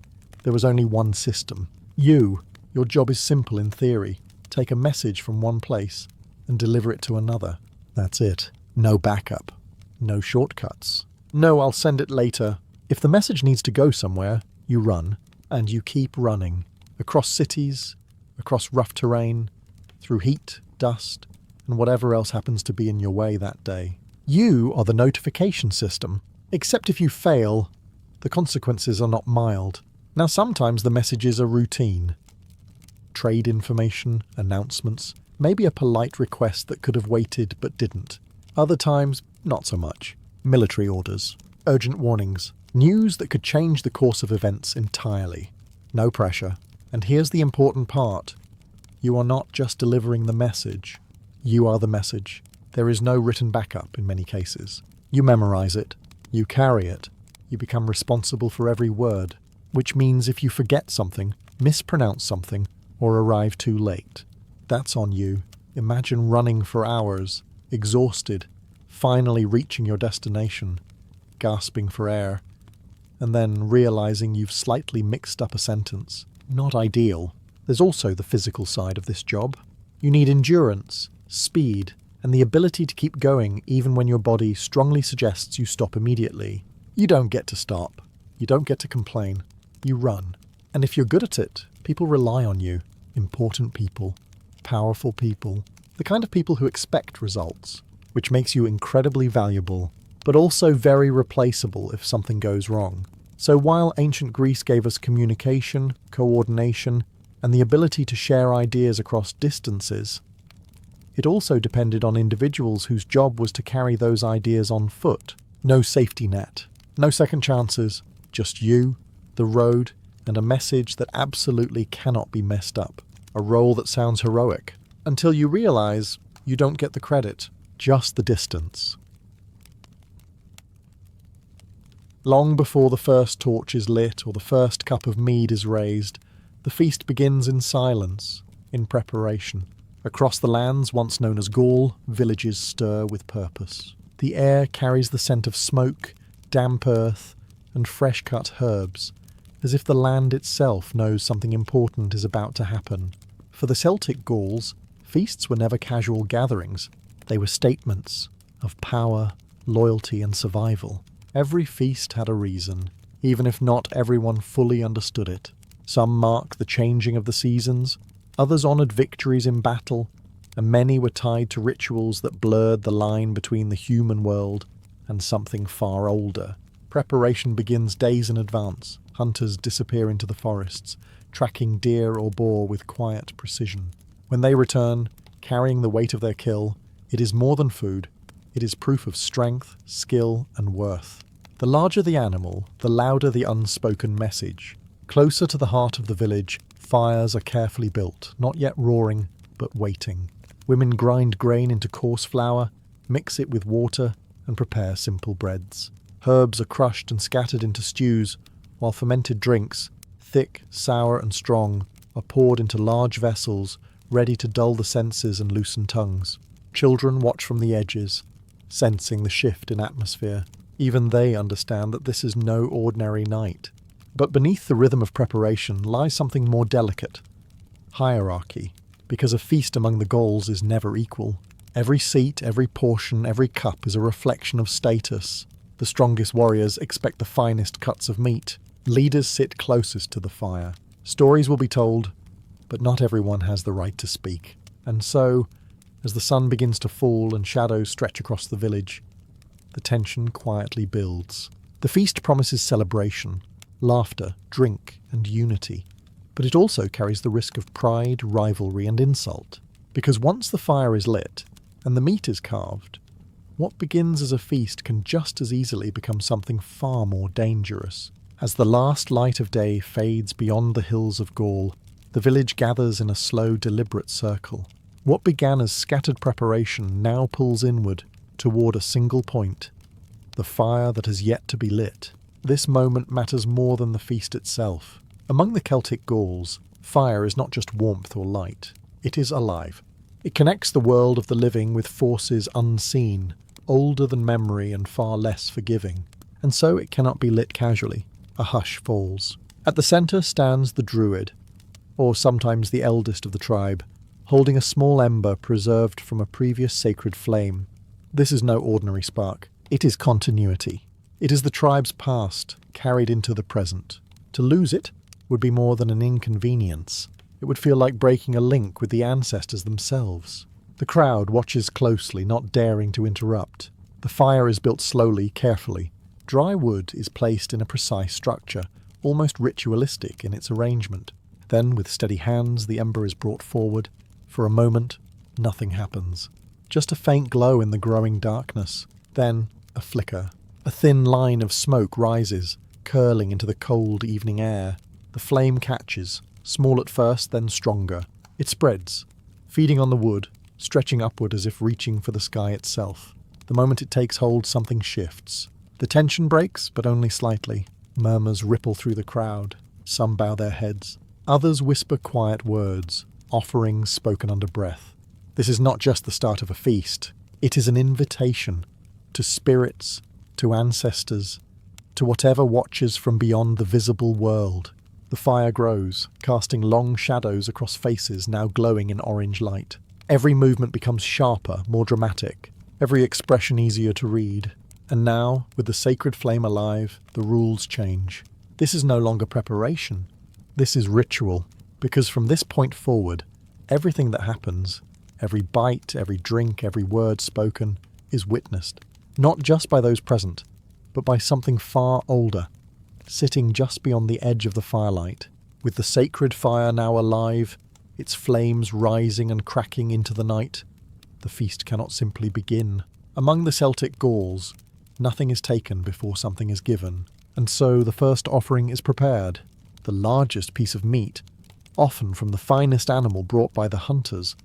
There was only one system. Your job is simple in theory. Take a message from one place and deliver it to another. That's it. No backup. No shortcuts. No, I'll send it later. If the message needs to go somewhere, you run, and you keep running. Across cities, across rough terrain, through heat, dust, and whatever else happens to be in your way that day. You are the notification system. Except if you fail, the consequences are not mild. Now sometimes the messages are routine. Trade information, announcements, maybe a polite request that could have waited but didn't. Other times, not so much. Military orders, urgent warnings, news that could change the course of events entirely. No pressure. And here's the important part. You are not just delivering the message. You are the message. There is no written backup in many cases. You memorize it. You carry it. You become responsible for every word, which means if you forget something, mispronounce something, or arrive too late, that's on you. Imagine running for hours, exhausted, finally reaching your destination, gasping for air, and then realizing you've slightly mixed up a sentence. Not ideal. There's also the physical side of this job. You need endurance, speed, and the ability to keep going even when your body strongly suggests you stop immediately. You don't get to stop. You don't get to complain. You run. And if you're good at it, people rely on you. Important people. Powerful people. The kind of people who expect results, which makes you incredibly valuable, but also very replaceable if something goes wrong. So while ancient Greece gave us communication, coordination, and the ability to share ideas across distances, it also depended on individuals whose job was to carry those ideas on foot. No safety net, no second chances, just you, the road, and a message that absolutely cannot be messed up. A role that sounds heroic, until you realize you don't get the credit, just the distance. Long before the first torch is lit or the first cup of mead is raised, the feast begins in silence, in preparation. Across the lands once known as Gaul, villages stir with purpose. The air carries the scent of smoke, damp earth, and fresh-cut herbs, as if the land itself knows something important is about to happen. For the Celtic Gauls, feasts were never casual gatherings. They were statements of power, loyalty, and survival. Every feast had a reason, even if not everyone fully understood it. Some marked the changing of the seasons, others honoured victories in battle, and many were tied to rituals that blurred the line between the human world and something far older, Preparation begins days in advance. Hunters disappear into the forests, tracking deer or boar with quiet precision. When they return, carrying the weight of their kill, it is more than food. It is proof of strength, skill, and worth. The larger the animal, the louder the unspoken message. Closer to the heart of the village, fires are carefully built, not yet roaring, but waiting. Women grind grain into coarse flour, mix it with water, and prepare simple breads. Herbs are crushed and scattered into stews, while fermented drinks, thick, sour, and strong, are poured into large vessels, ready to dull the senses and loosen tongues. Children watch from the edges, sensing the shift in atmosphere. Even they understand that this is no ordinary night. But beneath the rhythm of preparation lies something more delicate. Hierarchy. Because a feast among the Gauls is never equal. Every seat, every portion, every cup is a reflection of status. The strongest warriors expect the finest cuts of meat. Leaders sit closest to the fire. Stories will be told, but not everyone has the right to speak. And so, as the sun begins to fall and shadows stretch across the village, the tension quietly builds. The feast promises celebration, laughter, drink, and unity. But it also carries the risk of pride, rivalry, and insult. Because once the fire is lit, and the meat is carved, what begins as a feast can just as easily become something far more dangerous. As the last light of day fades beyond the hills of Gaul, the village gathers in a slow, deliberate circle. What began as scattered preparation now pulls inward, toward a single point, the fire that has yet to be lit. This moment matters more than the feast itself. Among the Celtic Gauls, fire is not just warmth or light. It is alive. It connects the world of the living with forces unseen, older than memory and far less forgiving. And so it cannot be lit casually. A hush falls. At the centre stands the druid, or sometimes the eldest of the tribe, holding a small ember preserved from a previous sacred flame. This is no ordinary spark. It is continuity. It is the tribe's past, carried into the present. To lose it would be more than an inconvenience. It would feel like breaking a link with the ancestors themselves. The crowd watches closely, not daring to interrupt. The fire is built slowly, carefully. Dry wood is placed in a precise structure, almost ritualistic in its arrangement. Then, with steady hands, the ember is brought forward. For a moment, nothing happens. Just a faint glow in the growing darkness. Then, a flicker. A thin line of smoke rises, curling into the cold evening air. The flame catches, small at first, then stronger. It spreads, feeding on the wood, stretching upward as if reaching for the sky itself. The moment it takes hold, something shifts. The tension breaks, but only slightly. Murmurs ripple through the crowd. Some bow their heads. Others whisper quiet words, offerings spoken under breath. This is not just the start of a feast. It is an invitation to spirits, to ancestors, to whatever watches from beyond the visible world. The fire grows, casting long shadows across faces now glowing in orange light. Every movement becomes sharper, more dramatic, every expression easier to read. And now, with the sacred flame alive, the rules change. This is no longer preparation. This is ritual, because from this point forward, everything that happens, every bite, every drink, every word spoken, is witnessed. Not just by those present, but by something far older, sitting just beyond the edge of the firelight, with the sacred fire now alive, its flames rising and cracking into the night. The feast cannot simply begin. Among the Celtic Gauls, nothing is taken before something is given, and so the first offering is prepared. The largest piece of meat, often from the finest animal brought by the hunters,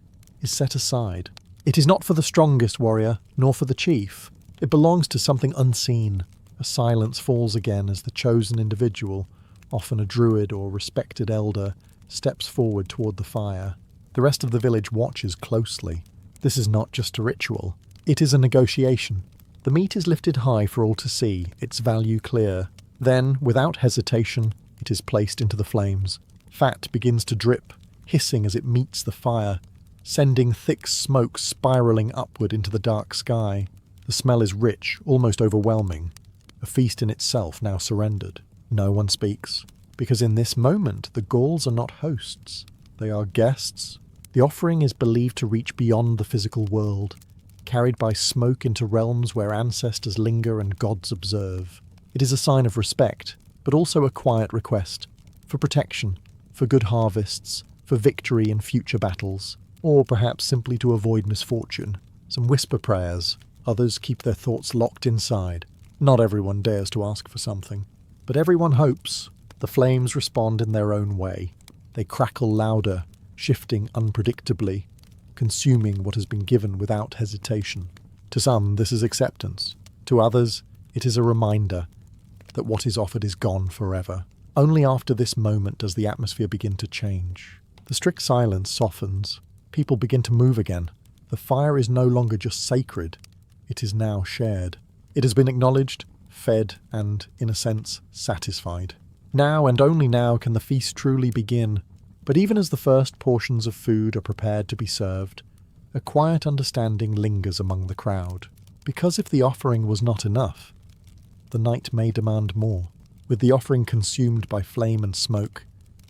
is set aside. It is not for the strongest warrior, nor for the chief. It belongs to something unseen. A silence falls again as the chosen individual, often a druid or respected elder, steps forward toward the fire. The rest of the village watches closely. This is not just a ritual. It is a negotiation. The meat is lifted high for all to see, its value clear. Then, without hesitation, it is placed into the flames. Fat begins to drip, hissing as it meets the fire, sending thick smoke spiraling upward into the dark sky. The smell is rich, almost overwhelming. A feast in itself now surrendered. No one speaks, because in this moment the Gauls are not hosts. They are guests. The offering is believed to reach beyond the physical world, carried by smoke into realms where ancestors linger and gods observe. It is a sign of respect, but also a quiet request for protection, for good harvests, for victory in future battles, or perhaps simply to avoid misfortune. Some whisper prayers, others keep their thoughts locked inside. Not everyone dares to ask for something, but everyone hopes. The flames respond in their own way. They crackle louder, shifting unpredictably, consuming what has been given without hesitation. To some, this is acceptance. To others, it is a reminder that what is offered is gone forever. Only after this moment does the atmosphere begin to change. The strict silence softens. People begin to move again. The fire is no longer just sacred. It is now shared. It has been acknowledged, fed, and, in a sense, satisfied. Now and only now can the feast truly begin. But even as the first portions of food are prepared to be served, a quiet understanding lingers among the crowd. Because if the offering was not enough, the night may demand more. With the offering consumed by flame and smoke,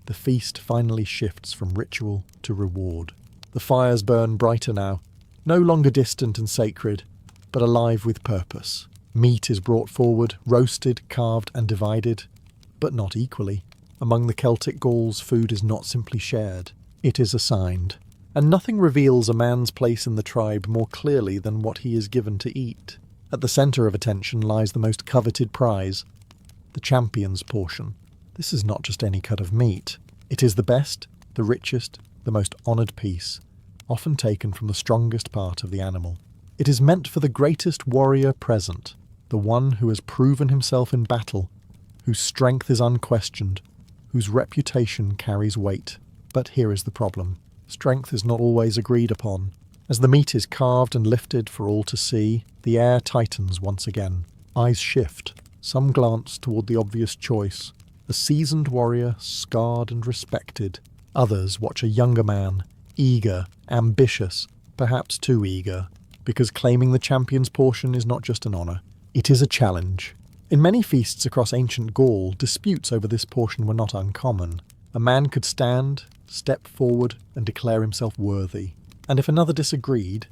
the feast finally shifts from ritual to reward. The fires burn brighter now, no longer distant and sacred, but alive with purpose. Meat is brought forward, roasted, carved, and divided, but not equally. Among the Celtic Gauls, food is not simply shared, it is assigned. And nothing reveals a man's place in the tribe more clearly than what he is given to eat. At the centre of attention lies the most coveted prize, the champion's portion. This is not just any cut of meat. It is the best, the richest, the most honoured piece, often taken from the strongest part of the animal. It is meant for the greatest warrior present, the one who has proven himself in battle, whose strength is unquestioned, whose reputation carries weight. But here is the problem. Strength is not always agreed upon. As the meat is carved and lifted for all to see, the air tightens once again. Eyes shift. Some glance toward the obvious choice, a seasoned warrior, scarred and respected. Others watch a younger man, eager, ambitious, perhaps too eager, because claiming the champion's portion is not just an honour, it is a challenge. In many feasts across ancient Gaul, disputes over this portion were not uncommon. A man could stand, step forward, and declare himself worthy. And if another disagreed,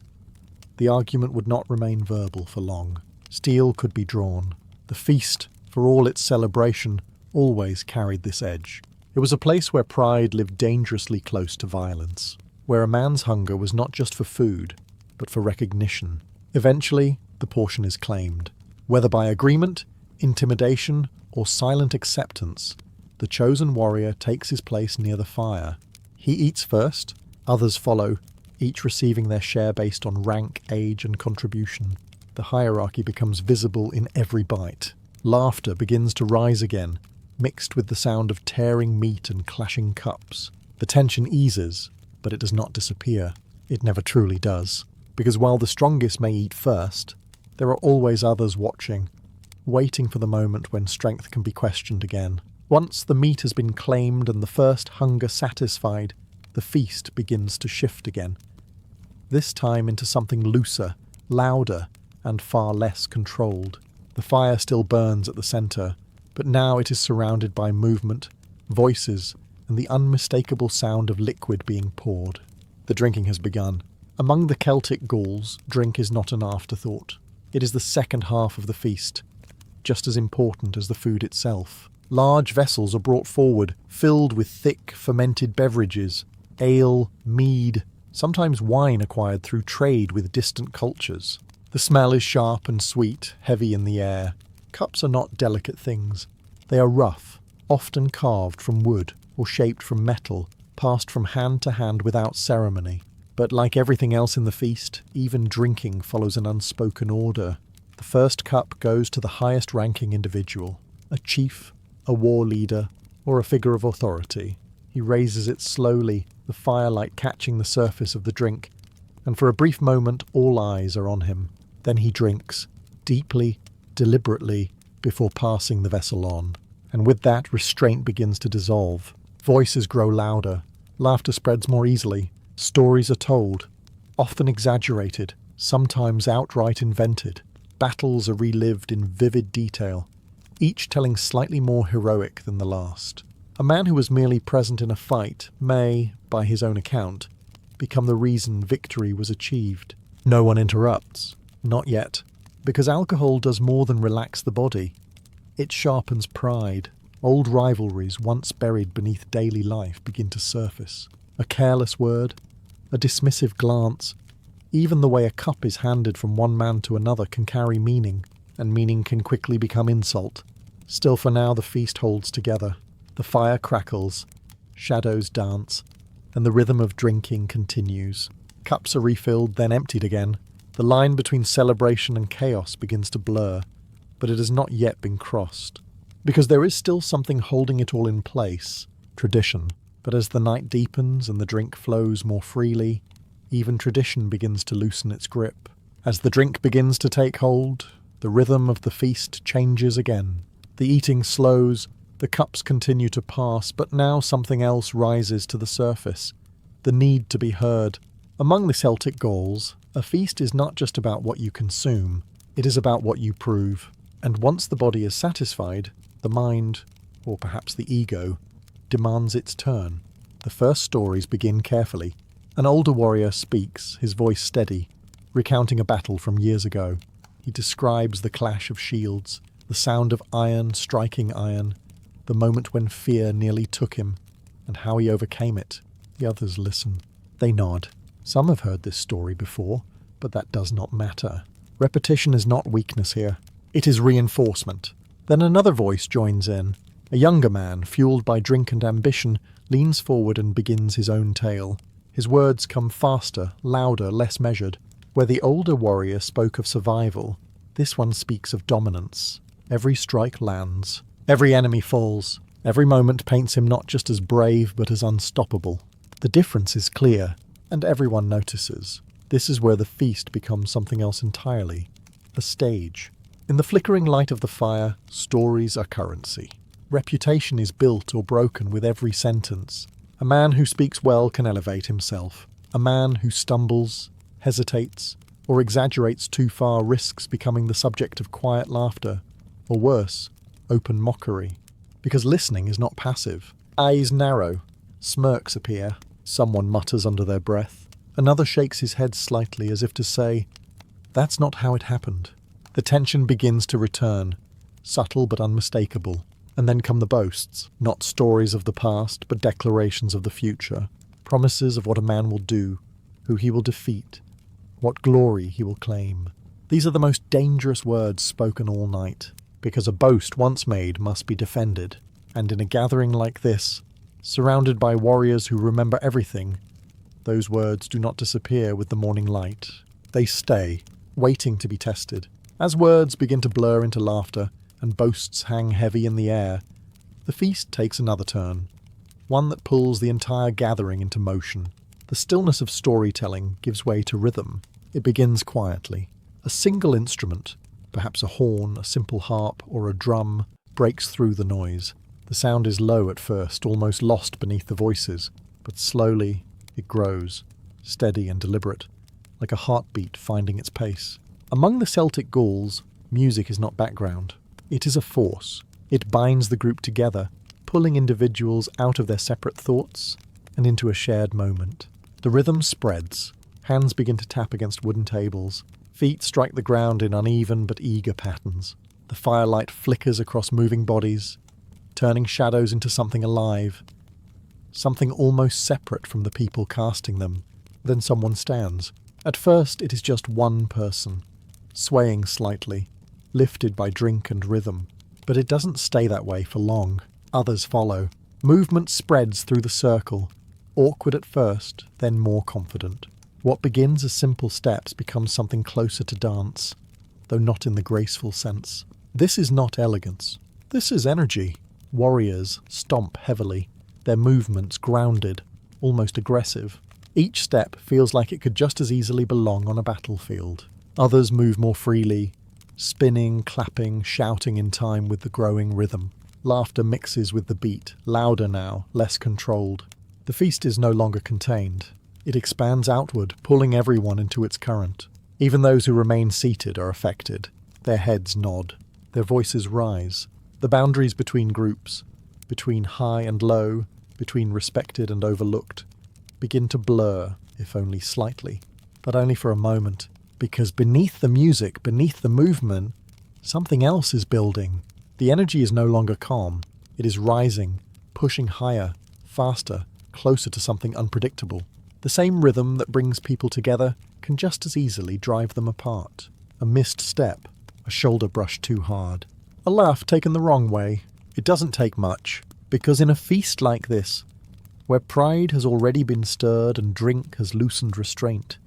the argument would not remain verbal for long. Steel could be drawn. The feast, for all its celebration, always carried this edge. It was a place where pride lived dangerously close to violence, where a man's hunger was not just for food, but for recognition. Eventually, the portion is claimed. Whether by agreement, intimidation, or silent acceptance, the chosen warrior takes his place near the fire. He eats first, others follow, each receiving their share based on rank, age, and contribution. The hierarchy becomes visible in every bite. Laughter begins to rise again, mixed with the sound of tearing meat and clashing cups. The tension eases, but it does not disappear. It never truly does. Because while the strongest may eat first, there are always others watching, waiting for the moment when strength can be questioned again. Once the meat has been claimed and the first hunger satisfied, the feast begins to shift again. This time into something looser, louder, and far less controlled. The fire still burns at the centre, but now it is surrounded by movement, voices, and the unmistakable sound of liquid being poured. The drinking has begun. Among the Celtic Gauls, drink is not an afterthought. It is the second half of the feast, just as important as the food itself. Large vessels are brought forward, filled with thick, fermented beverages, ale, mead, sometimes wine acquired through trade with distant cultures. The smell is sharp and sweet, heavy in the air. Cups are not delicate things. They are rough, often carved from wood or shaped from metal, passed from hand to hand without ceremony. But like everything else in the feast, even drinking follows an unspoken order. The first cup goes to the highest-ranking individual, a chief, a war leader, or a figure of authority. He raises it slowly, the firelight catching the surface of the drink, and for a brief moment all eyes are on him. Then he drinks, deeply, deliberately, before passing the vessel on. And with that, restraint begins to dissolve. Voices grow louder, laughter spreads more easily, stories are told, often exaggerated, sometimes outright invented. Battles are relived in vivid detail, each telling slightly more heroic than the last. A man who was merely present in a fight may, by his own account, become the reason victory was achieved. No one interrupts. Not yet. Because alcohol does more than relax the body. It sharpens pride. Old rivalries once buried beneath daily life begin to surface. A careless word, a dismissive glance, even the way a cup is handed from one man to another can carry meaning, and meaning can quickly become insult. Still for now the feast holds together. The fire crackles, shadows dance, and the rhythm of drinking continues. Cups are refilled, then emptied again. The line between celebration and chaos begins to blur, but it has not yet been crossed. Because there is still something holding it all in place, tradition. But as the night deepens and the drink flows more freely, even tradition begins to loosen its grip. As the drink begins to take hold, the rhythm of the feast changes again. The eating slows, the cups continue to pass, but now something else rises to the surface. The need to be heard. Among the Celtic Gauls, a feast is not just about what you consume, it is about what you prove. And once the body is satisfied, the mind, or perhaps the ego, demands its turn. The first stories begin carefully. An older warrior speaks, his voice steady, recounting a battle from years ago. He describes the clash of shields, the sound of iron striking iron, the moment when fear nearly took him, and how he overcame it. The others listen. They nod. Some have heard this story before, but that does not matter. Repetition is not weakness here. It is reinforcement. Then another voice joins in. A younger man, fueled by drink and ambition, leans forward and begins his own tale. His words come faster, louder, less measured. Where the older warrior spoke of survival, this one speaks of dominance. Every strike lands. Every enemy falls. Every moment paints him not just as brave, but as unstoppable. The difference is clear, and everyone notices. This is where the feast becomes something else entirely. A stage. In the flickering light of the fire, stories are currency. Reputation is built or broken with every sentence. A man who speaks well can elevate himself. A man who stumbles, hesitates, or exaggerates too far risks becoming the subject of quiet laughter, or worse, open mockery. Because listening is not passive. Eyes narrow, smirks appear, someone mutters under their breath. Another shakes his head slightly as if to say, "That's not how it happened." The tension begins to return, subtle but unmistakable. And then come the boasts, not stories of the past, but declarations of the future. Promises of what a man will do, who he will defeat, what glory he will claim. These are the most dangerous words spoken all night, because a boast once made must be defended. And in a gathering like this, surrounded by warriors who remember everything, those words do not disappear with the morning light. They stay, waiting to be tested. As words begin to blur into laughter, and boasts hang heavy in the air, the feast takes another turn, one that pulls the entire gathering into motion. The stillness of storytelling gives way to rhythm. It begins quietly. A single instrument, perhaps a horn, a simple harp, or a drum, breaks through the noise. The sound is low at first, almost lost beneath the voices, but slowly it grows, steady and deliberate, like a heartbeat finding its pace. Among the Celtic Gauls, music is not background. It is a force. It binds the group together, pulling individuals out of their separate thoughts and into a shared moment. The rhythm spreads. Hands begin to tap against wooden tables. Feet strike the ground in uneven but eager patterns. The firelight flickers across moving bodies, turning shadows into something alive, something almost separate from the people casting them. Then someone stands. At first it is just one person, swaying slightly, lifted by drink and rhythm. But it doesn't stay that way for long. Others follow. Movement spreads through the circle, awkward at first, then more confident. What begins as simple steps becomes something closer to dance, though not in the graceful sense. This is not elegance. This is energy. Warriors stomp heavily, their movements grounded, almost aggressive. Each step feels like it could just as easily belong on a battlefield. Others move more freely, spinning, clapping, shouting in time with the growing rhythm. Laughter mixes with the beat, louder now, less controlled. The feast is no longer contained. It expands outward, pulling everyone into its current. Even those who remain seated are affected. Their heads nod. Their voices rise. The boundaries between groups, between high and low, between respected and overlooked, begin to blur, if only slightly, but only for a moment. Because beneath the music, beneath the movement, something else is building. The energy is no longer calm. It is rising, pushing higher, faster, closer to something unpredictable. The same rhythm that brings people together can just as easily drive them apart. A missed step, a shoulder brushed too hard, a laugh taken the wrong way. It doesn't take much, because in a feast like this, where pride has already been stirred and drink has loosened restraint,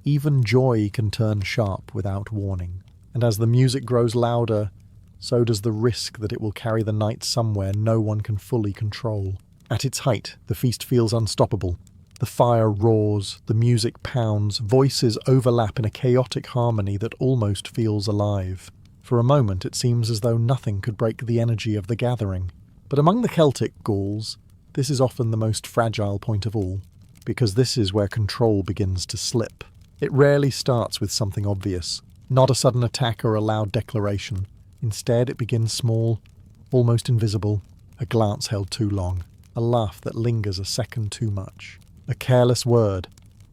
even joy can turn sharp without warning. And as the music grows louder, so does the risk that it will carry the night somewhere no one can fully control. At its height, the feast feels unstoppable. The fire roars, the music pounds, voices overlap in a chaotic harmony that almost feels alive. For a moment it seems as though nothing could break the energy of the gathering. But among the Celtic Gauls, this is often the most fragile point of all, because this is where control begins to slip. It rarely starts with something obvious, not a sudden attack or a loud declaration. Instead it begins small, almost invisible, a glance held too long, a laugh that lingers a second too much. A careless word,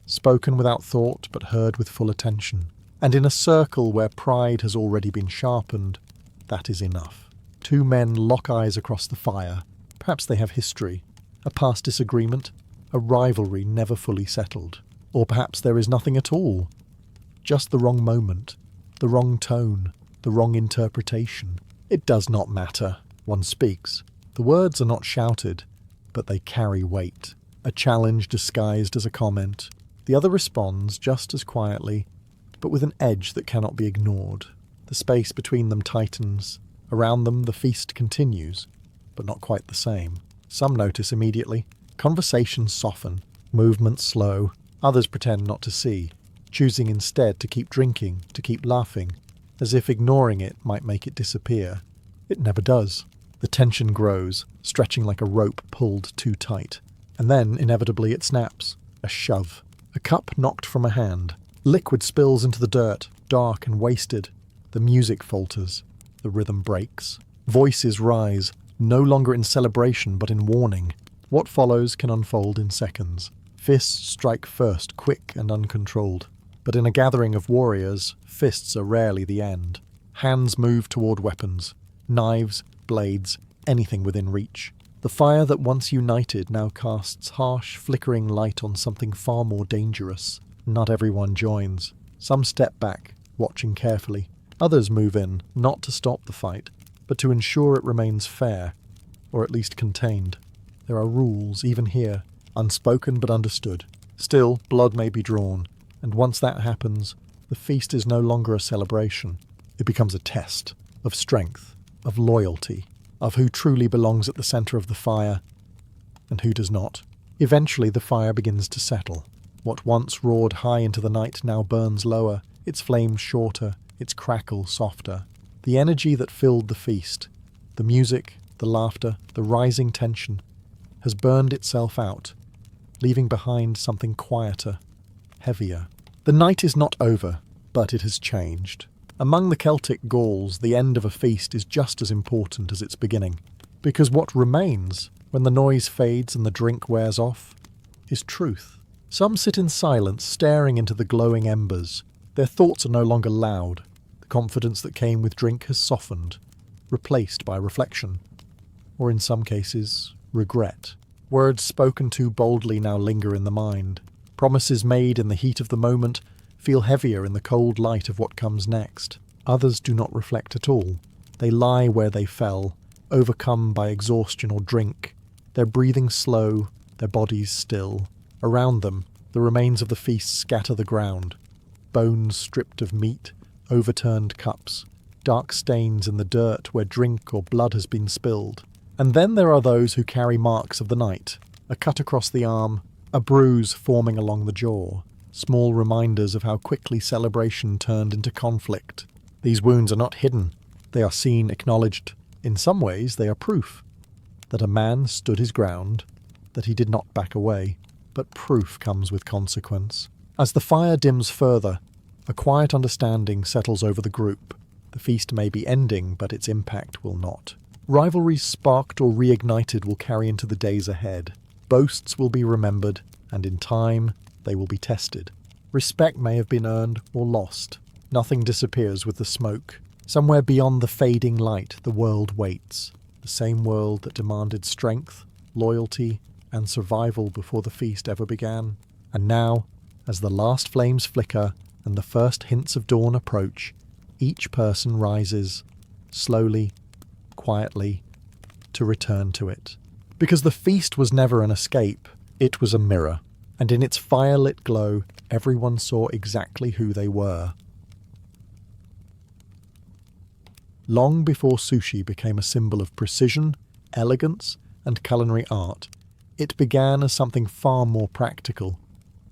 spoken without thought but heard with full attention. And in a circle where pride has already been sharpened, that is enough. Two men lock eyes across the fire. Perhaps they have history, a past disagreement, a rivalry never fully settled. Or perhaps there is nothing at all. Just the wrong moment, the wrong tone, the wrong interpretation. It does not matter. One speaks. The words are not shouted, but they carry weight. A challenge disguised as a comment. The other responds just as quietly, but with an edge that cannot be ignored. The space between them tightens. Around them the feast continues, but not quite the same. Some notice immediately. Conversations soften, movements slow. Others pretend not to see, choosing instead to keep drinking, to keep laughing, as if ignoring it might make it disappear. It never does. The tension grows, stretching like a rope pulled too tight. And then, inevitably, it snaps. A shove. A cup knocked from a hand. Liquid spills into the dirt, dark and wasted. The music falters. The rhythm breaks. Voices rise, no longer in celebration but in warning. What follows can unfold in seconds. Fists strike first, quick and uncontrolled. But in a gathering of warriors, fists are rarely the end. Hands move toward weapons. Knives, blades, anything within reach. The fire that once united now casts harsh, flickering light on something far more dangerous. Not everyone joins. Some step back, watching carefully. Others move in, not to stop the fight, but to ensure it remains fair, or at least contained. There are rules, even here, unspoken but understood. Still, blood may be drawn, and once that happens, the feast is no longer a celebration. It becomes a test of strength, of loyalty, of who truly belongs at the center of the fire, and who does not. Eventually the fire begins to settle. What once roared high into the night now burns lower, its flame shorter, its crackle softer. The energy that filled the feast, the music, the laughter, the rising tension, has burned itself out, leaving behind something quieter, heavier. The night is not over, but it has changed. Among the Celtic Gauls, the end of a feast is just as important as its beginning, because what remains, when the noise fades and the drink wears off, is truth. Some sit in silence, staring into the glowing embers. Their thoughts are no longer loud. The confidence that came with drink has softened, replaced by reflection, or in some cases, regret. Words spoken too boldly now linger in the mind. Promises made in the heat of the moment feel heavier in the cold light of what comes next. Others do not reflect at all. They lie where they fell, overcome by exhaustion or drink, their breathing slow, their bodies still. Around them, the remains of the feast scatter the ground. Bones stripped of meat, overturned cups, dark stains in the dirt where drink or blood has been spilled. And then there are those who carry marks of the night, a cut across the arm, a bruise forming along the jaw, small reminders of how quickly celebration turned into conflict. These wounds are not hidden. They are seen, acknowledged. In some ways, they are proof that a man stood his ground, that he did not back away. But proof comes with consequence. As the fire dims further, a quiet understanding settles over the group. The feast may be ending, but its impact will not. Rivalries sparked or reignited will carry into the days ahead. Boasts will be remembered, and in time, they will be tested. Respect may have been earned or lost. Nothing disappears with the smoke. Somewhere beyond the fading light, the world waits. The same world that demanded strength, loyalty, and survival before the feast ever began. And now, as the last flames flicker and the first hints of dawn approach, each person rises, slowly, quietly, to return to it. Because the feast was never an escape, it was a mirror, and in its firelit glow, everyone saw exactly who they were. Long before sushi became a symbol of precision, elegance, and culinary art, it began as something far more practical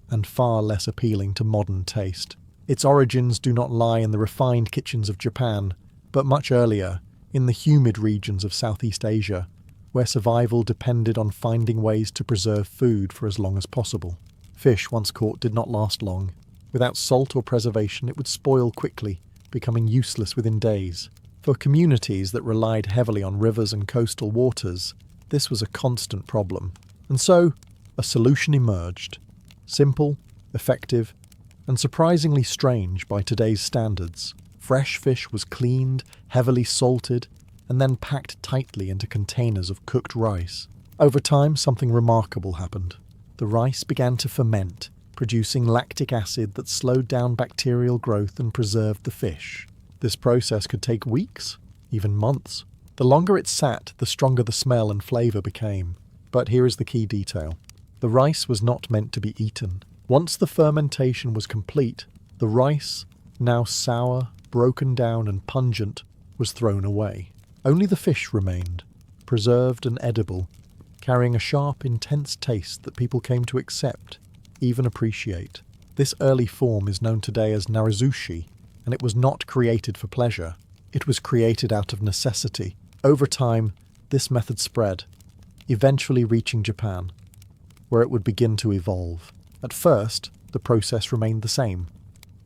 and far less appealing to modern taste. Its origins do not lie in the refined kitchens of Japan, but much earlier, in the humid regions of Southeast Asia, where survival depended on finding ways to preserve food for as long as possible. Fish, once caught, did not last long. Without salt or preservation, it would spoil quickly, becoming useless within days. For communities that relied heavily on rivers and coastal waters, this was a constant problem. And so, a solution emerged. Simple, effective, and surprisingly strange by today's standards. Fresh fish was cleaned, heavily salted, and then packed tightly into containers of cooked rice. Over time, something remarkable happened. The rice began to ferment, producing lactic acid that slowed down bacterial growth and preserved the fish. This process could take weeks, even months. The longer it sat, the stronger the smell and flavour became. But here is the key detail. The rice was not meant to be eaten. Once the fermentation was complete, the rice, now sour, broken down and pungent, was thrown away. Only the fish remained, preserved and edible, carrying a sharp, intense taste that people came to accept, even appreciate. This early form is known today as narizushi, and it was not created for pleasure. It was created out of necessity. Over time, this method spread, eventually reaching Japan, where it would begin to evolve. At first, the process remained the same.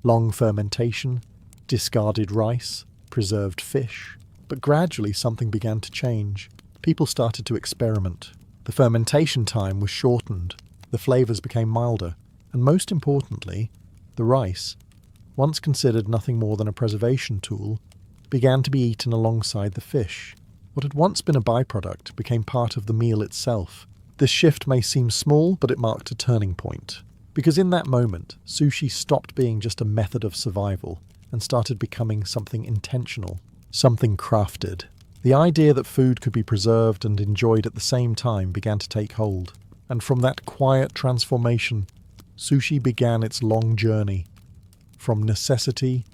Long fermentation, discarded rice, preserved fish. But gradually something began to change. People started to experiment. The fermentation time was shortened, the flavours became milder, and most importantly, the rice, once considered nothing more than a preservation tool, began to be eaten alongside the fish. What had once been a byproduct became part of the meal itself. This shift may seem small, but it marked a turning point. Because in that moment, sushi stopped being just a method of survival and started becoming something intentional, something crafted. The idea that food could be preserved and enjoyed at the same time began to take hold. And from that quiet transformation, sushi began its long journey, from necessity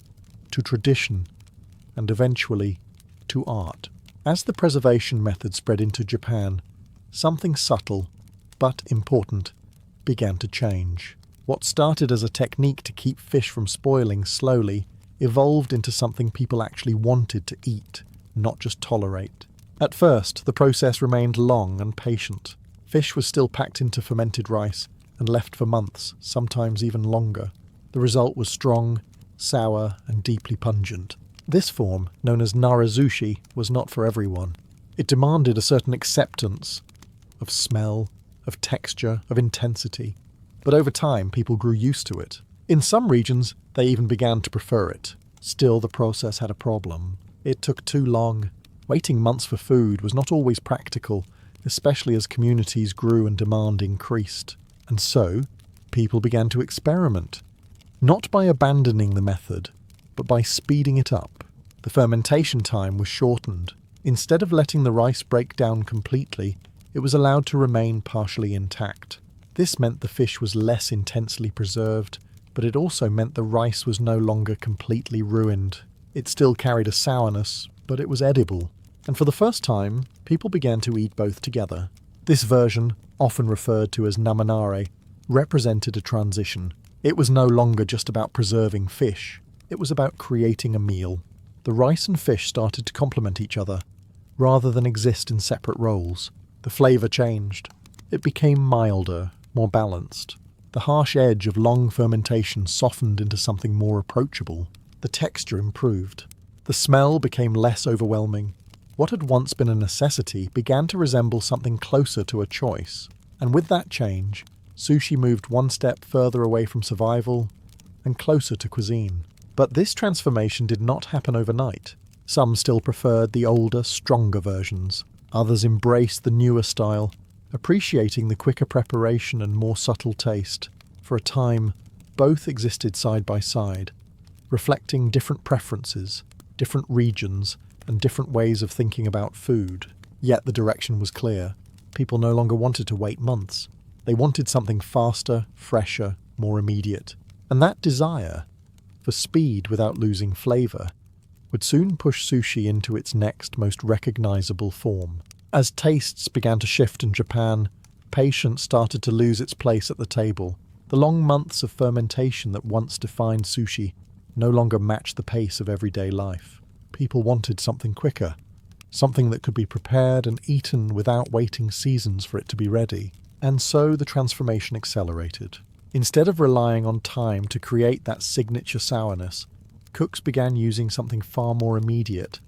to tradition, and eventually to art. As the preservation method spread into Japan, something subtle, but important, began to change. What started as a technique to keep fish from spoiling slowly evolved into something people actually wanted to eat, not just tolerate. At first, the process remained long and patient. Fish was still packed into fermented rice and left for months, sometimes even longer. The result was strong, sour, and deeply pungent. This form, known as narizushi, was not for everyone. It demanded a certain acceptance of smell, of texture, of intensity. But over time, people grew used to it. In some regions, they even began to prefer it. Still, the process had a problem. It took too long. Waiting months for food was not always practical, especially as communities grew and demand increased. And so, people began to experiment. Not by abandoning the method, but by speeding it up. The fermentation time was shortened. Instead of letting the rice break down completely, it was allowed to remain partially intact. This meant the fish was less intensely preserved, but it also meant the rice was no longer completely ruined. It still carried a sourness, but it was edible. And for the first time, people began to eat both together. This version, often referred to as namanare, represented a transition. It was no longer just about preserving fish. It was about creating a meal. The rice and fish started to complement each other, rather than exist in separate roles. The flavour changed. It became milder, more balanced. The harsh edge of long fermentation softened into something more approachable. The texture improved. The smell became less overwhelming. What had once been a necessity began to resemble something closer to a choice. And with that change, sushi moved one step further away from survival and closer to cuisine. But this transformation did not happen overnight. Some still preferred the older, stronger versions. Others embraced the newer style, appreciating the quicker preparation and more subtle taste. For a time, both existed side by side, reflecting different preferences, different regions, and different ways of thinking about food. Yet the direction was clear. People no longer wanted to wait months. They wanted something faster, fresher, more immediate. And that desire for speed without losing flavour would soon push sushi into its next most recognisable form. As tastes began to shift in Japan, patience started to lose its place at the table. The long months of fermentation that once defined sushi no longer matched the pace of everyday life. People wanted something quicker, something that could be prepared and eaten without waiting seasons for it to be ready. And so the transformation accelerated. Instead of relying on time to create that signature sourness, cooks began using something far more immediate: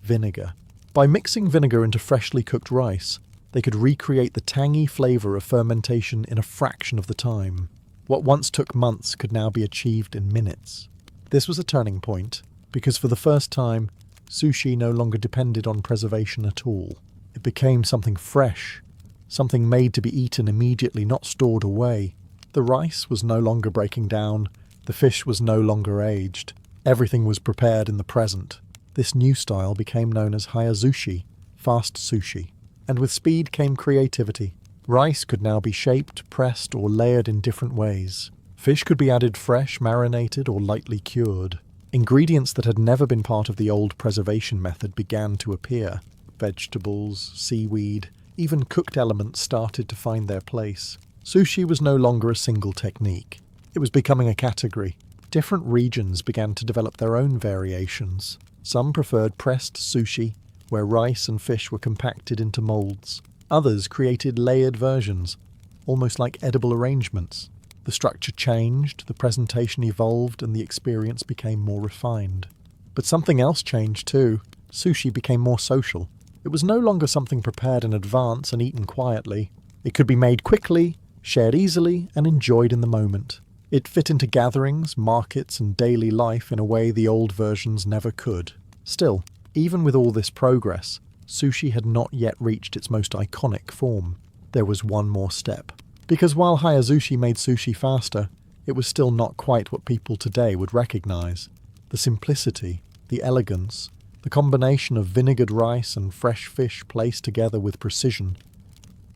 vinegar. By mixing vinegar into freshly cooked rice, they could recreate the tangy flavour of fermentation in a fraction of the time. What once took months could now be achieved in minutes. This was a turning point, because for the first time, sushi no longer depended on preservation at all. It became something fresh, something made to be eaten immediately, not stored away. The rice was no longer breaking down, the fish was no longer aged. Everything was prepared in the present. This new style became known as hayazushi, fast sushi. And with speed came creativity. Rice could now be shaped, pressed, or layered in different ways. Fish could be added fresh, marinated, or lightly cured. Ingredients that had never been part of the old preservation method began to appear. Vegetables, seaweed, even cooked elements started to find their place. Sushi was no longer a single technique. It was becoming a category. Different regions began to develop their own variations. Some preferred pressed sushi, where rice and fish were compacted into molds. Others created layered versions, almost like edible arrangements. The structure changed, the presentation evolved, and the experience became more refined. But something else changed too. Sushi became more social. It was no longer something prepared in advance and eaten quietly. It could be made quickly, shared easily, and enjoyed in the moment. It fit into gatherings, markets, and daily life in a way the old versions never could. Still, even with all this progress, sushi had not yet reached its most iconic form. There was one more step. Because while hayazushi made sushi faster, it was still not quite what people today would recognize. The simplicity, the elegance, the combination of vinegared rice and fresh fish placed together with precision.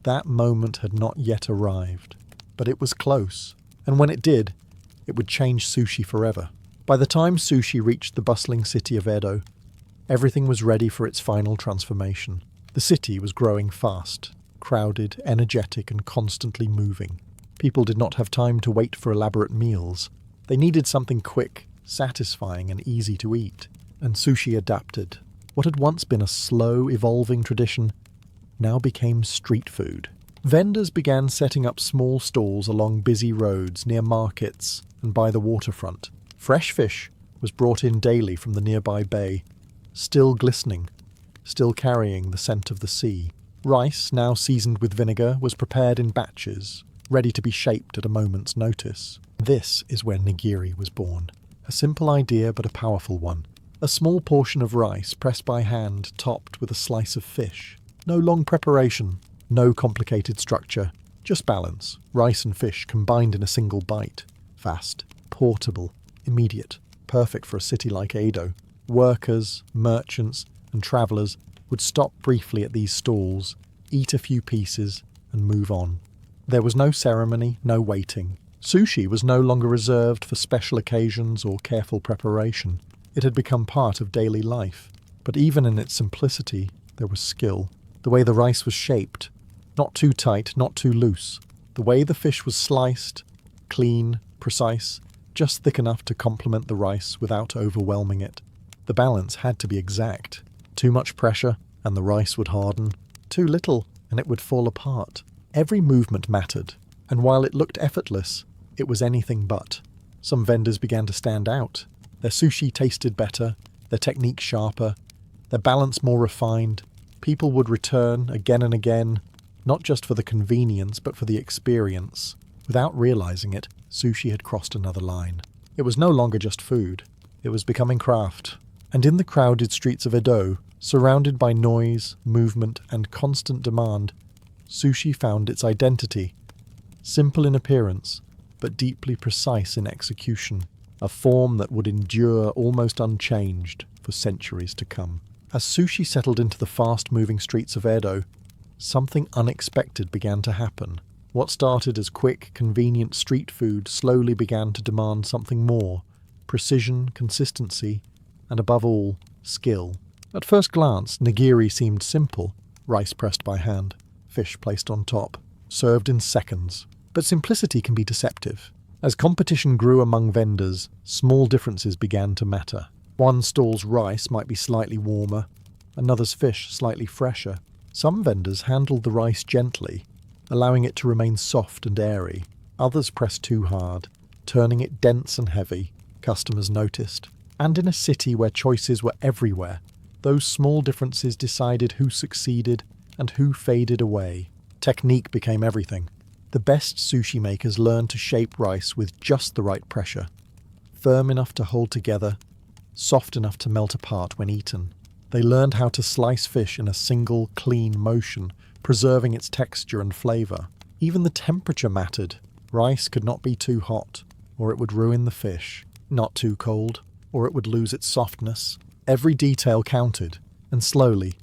That moment had not yet arrived. But it was close. And when it did, it would change sushi forever. By the time sushi reached the bustling city of Edo, everything was ready for its final transformation. The city was growing fast, crowded, energetic, and constantly moving. People did not have time to wait for elaborate meals. They needed something quick, satisfying, and easy to eat. And sushi adapted. What had once been a slow, evolving tradition now became street food. Vendors began setting up small stalls along busy roads, near markets, and by the waterfront. Fresh fish was brought in daily from the nearby bay, still glistening, still carrying the scent of the sea. Rice, now seasoned with vinegar, was prepared in batches, ready to be shaped at a moment's notice. This is where nigiri was born. A simple idea, but a powerful one. A small portion of rice pressed by hand, topped with a slice of fish. No long preparation. No complicated structure, just balance. Rice and fish combined in a single bite. Fast, portable, immediate, perfect for a city like Edo. Workers, merchants, and travellers would stop briefly at these stalls, eat a few pieces, and move on. There was no ceremony, no waiting. Sushi was no longer reserved for special occasions or careful preparation. It had become part of daily life. But even in its simplicity, there was skill. The way the rice was shaped, not too tight, not too loose. The way the fish was sliced, clean, precise, just thick enough to complement the rice without overwhelming it. The balance had to be exact. Too much pressure, and the rice would harden. Too little, and it would fall apart. Every movement mattered, and while it looked effortless, it was anything but. Some vendors began to stand out. Their sushi tasted better, their technique sharper, their balance more refined. People would return again and again, not just for the convenience, but for the experience. Without realizing it, sushi had crossed another line. It was no longer just food. It was becoming craft. And in the crowded streets of Edo, surrounded by noise, movement, and constant demand, sushi found its identity. Simple in appearance, but deeply precise in execution, a form that would endure almost unchanged for centuries to come. As sushi settled into the fast-moving streets of Edo, something unexpected began to happen. What started as quick, convenient street food slowly began to demand something more: precision, consistency, and above all, skill. At first glance, nigiri seemed simple: rice pressed by hand, fish placed on top, served in seconds. But simplicity can be deceptive. As competition grew among vendors, small differences began to matter. One stall's rice might be slightly warmer, another's fish slightly fresher. Some vendors handled the rice gently, allowing it to remain soft and airy. Others pressed too hard, turning it dense and heavy. Customers noticed. And in a city where choices were everywhere, those small differences decided who succeeded and who faded away. Technique became everything. The best sushi makers learned to shape rice with just the right pressure, firm enough to hold together, soft enough to melt apart when eaten. They learned how to slice fish in a single, clean motion, preserving its texture and flavour. Even the temperature mattered. Rice could not be too hot, or it would ruin the fish. Not too cold, or it would lose its softness. Every detail counted, and slowly,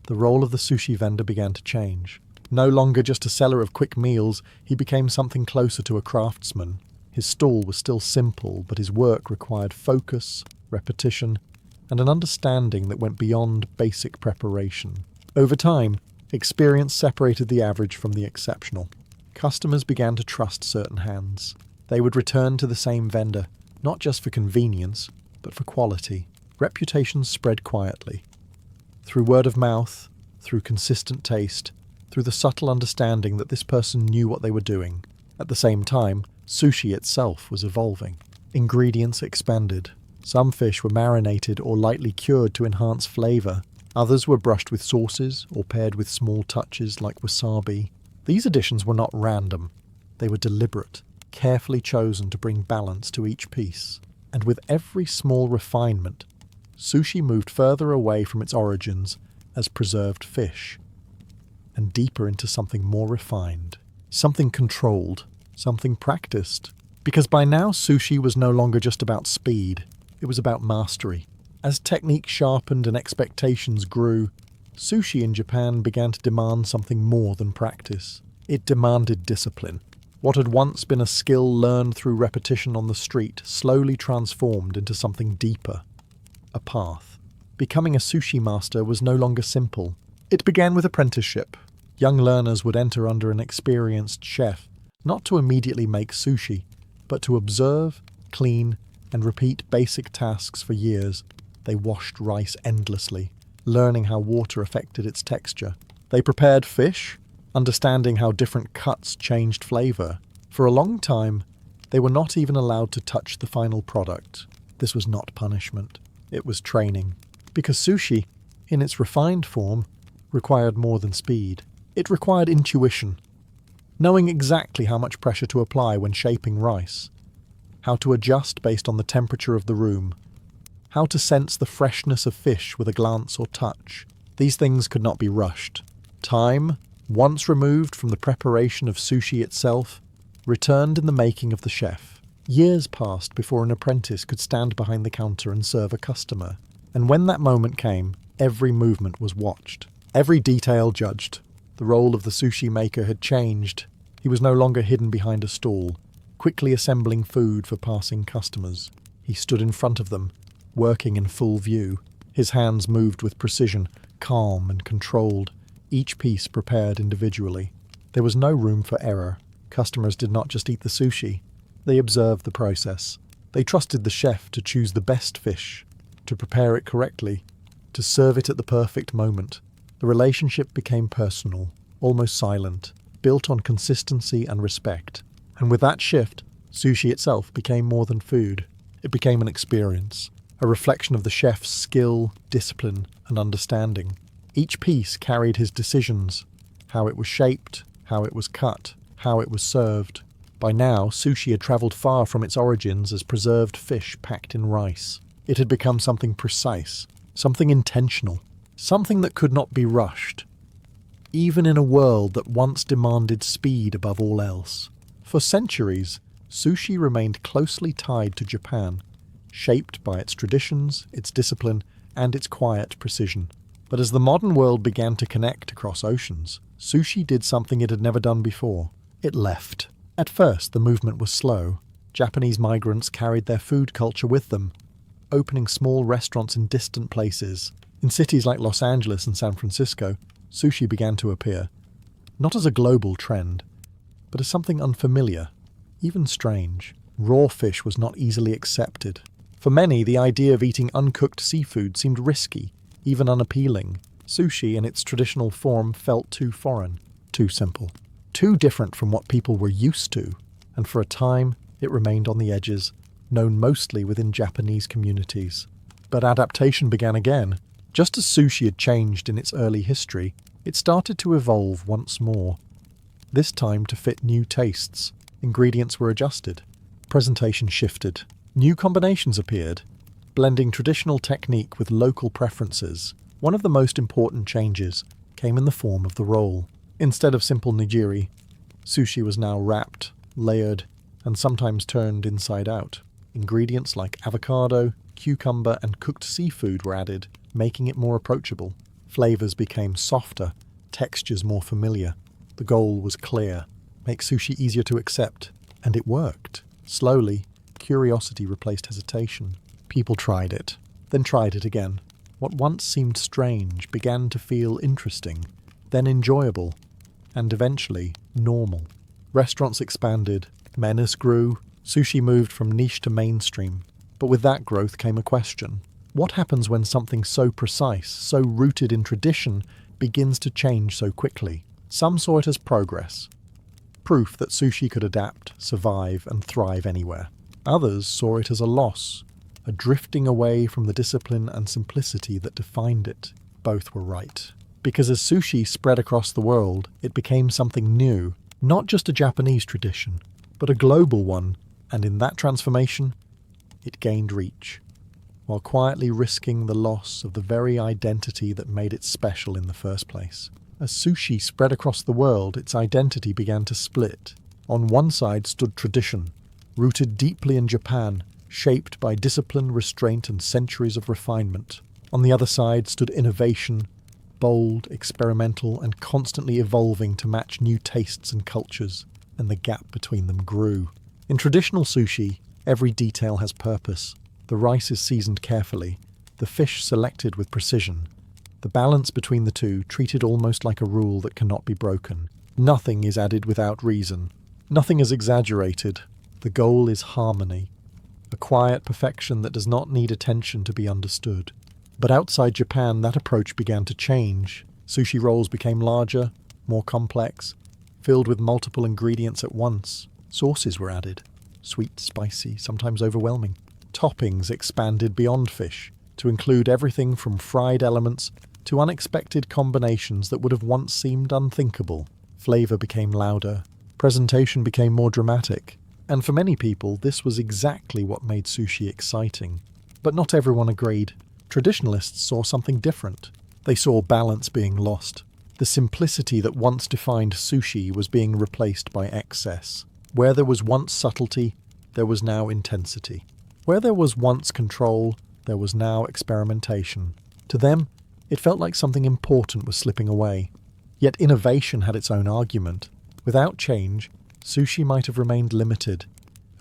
the role of the sushi vendor began to change. No longer just a seller of quick meals, he became something closer to a craftsman. His stall was still simple, but his work required focus, repetition, and an understanding that went beyond basic preparation. Over time, experience separated the average from the exceptional. Customers began to trust certain hands. They would return to the same vendor, not just for convenience, but for quality. Reputations spread quietly. Through word of mouth, through consistent taste, through the subtle understanding that this person knew what they were doing. At the same time, sushi itself was evolving. Ingredients expanded. Some fish were marinated or lightly cured to enhance flavor. Others were brushed with sauces or paired with small touches like wasabi. These additions were not random. They were deliberate, carefully chosen to bring balance to each piece. And with every small refinement, sushi moved further away from its origins as preserved fish, and deeper into something more refined, something controlled, something practiced. Because by now sushi was no longer just about speed, it was about mastery. As technique sharpened and expectations grew, sushi in Japan began to demand something more than practice. It demanded discipline. What had once been a skill learned through repetition on the street slowly transformed into something deeper, a path. Becoming a sushi master was no longer simple. It began with apprenticeship. Young learners would enter under an experienced chef, not to immediately make sushi, but to observe, clean, and repeat basic tasks for years. They washed rice endlessly, learning how water affected its texture. They prepared fish, understanding how different cuts changed flavor. For a long time, they were not even allowed to touch the final product. This was not punishment. It was training. Because sushi, in its refined form, required more than speed. It required intuition, knowing exactly how much pressure to apply when shaping rice, how to adjust based on the temperature of the room, how to sense the freshness of fish with a glance or touch. These things could not be rushed. Time, once removed from the preparation of sushi itself, returned in the making of the chef. Years passed before an apprentice could stand behind the counter and serve a customer. And when that moment came, every movement was watched, every detail judged. The role of the sushi maker had changed. He was no longer hidden behind a stall, quickly assembling food for passing customers. He stood in front of them, working in full view. His hands moved with precision, calm and controlled, each piece prepared individually. There was no room for error. Customers did not just eat the sushi. They observed the process. They trusted the chef to choose the best fish, to prepare it correctly, to serve it at the perfect moment. The relationship became personal, almost silent, built on consistency and respect. And with that shift, sushi itself became more than food. It became an experience, a reflection of the chef's skill, discipline, and understanding. Each piece carried his decisions, how it was shaped, how it was cut, how it was served. By now, sushi had travelled far from its origins as preserved fish packed in rice. It had become something precise, something intentional, something that could not be rushed, even in a world that once demanded speed above all else. For centuries, sushi remained closely tied to Japan, shaped by its traditions, its discipline, and its quiet precision. But as the modern world began to connect across oceans, sushi did something it had never done before. It left. At first, the movement was slow. Japanese migrants carried their food culture with them, opening small restaurants in distant places. In cities like Los Angeles and San Francisco, sushi began to appear, not as a global trend, but as something unfamiliar, even strange. Raw fish was not easily accepted. For many, the idea of eating uncooked seafood seemed risky, even unappealing. Sushi in its traditional form felt too foreign, too simple, too different from what people were used to, and for a time it remained on the edges, known mostly within Japanese communities. But adaptation began again. Just as sushi had changed in its early history, it started to evolve once more. This time to fit new tastes. Ingredients were adjusted. Presentation shifted. New combinations appeared, blending traditional technique with local preferences. One of the most important changes came in the form of the roll. Instead of simple nigiri, sushi was now wrapped, layered, and sometimes turned inside out. Ingredients like avocado, cucumber, and cooked seafood were added, making it more approachable. Flavors became softer, textures more familiar. The goal was clear: make sushi easier to accept. And it worked. Slowly, curiosity replaced hesitation. People tried it, then tried it again. What once seemed strange began to feel interesting, then enjoyable, and eventually normal. Restaurants expanded, menus grew, sushi moved from niche to mainstream. But with that growth came a question. What happens when something so precise, so rooted in tradition, begins to change so quickly? Some saw it as progress, proof that sushi could adapt, survive, and thrive anywhere. Others saw it as a loss, a drifting away from the discipline and simplicity that defined it. Both were right. Because as sushi spread across the world, it became something new, not just a Japanese tradition, but a global one, and in that transformation, it gained reach, while quietly risking the loss of the very identity that made it special in the first place. As sushi spread across the world, its identity began to split. On one side stood tradition, rooted deeply in Japan, shaped by discipline, restraint, and centuries of refinement. On the other side stood innovation, bold, experimental, and constantly evolving to match new tastes and cultures, and the gap between them grew. In traditional sushi, every detail has purpose. The rice is seasoned carefully, the fish selected with precision. The balance between the two treated almost like a rule that cannot be broken. Nothing is added without reason. Nothing is exaggerated. The goal is harmony, a quiet perfection that does not need attention to be understood. But outside Japan, that approach began to change. Sushi rolls became larger, more complex, filled with multiple ingredients at once. Sauces were added, sweet, spicy, sometimes overwhelming. Toppings expanded beyond fish, to include everything from fried elements to unexpected combinations that would have once seemed unthinkable. Flavor became louder, presentation became more dramatic, and for many people this was exactly what made sushi exciting. But not everyone agreed. Traditionalists saw something different. They saw balance being lost. The simplicity that once defined sushi was being replaced by excess. Where there was once subtlety, there was now intensity. Where there was once control, there was now experimentation. To them, it felt like something important was slipping away. Yet innovation had its own argument. Without change, sushi might have remained limited,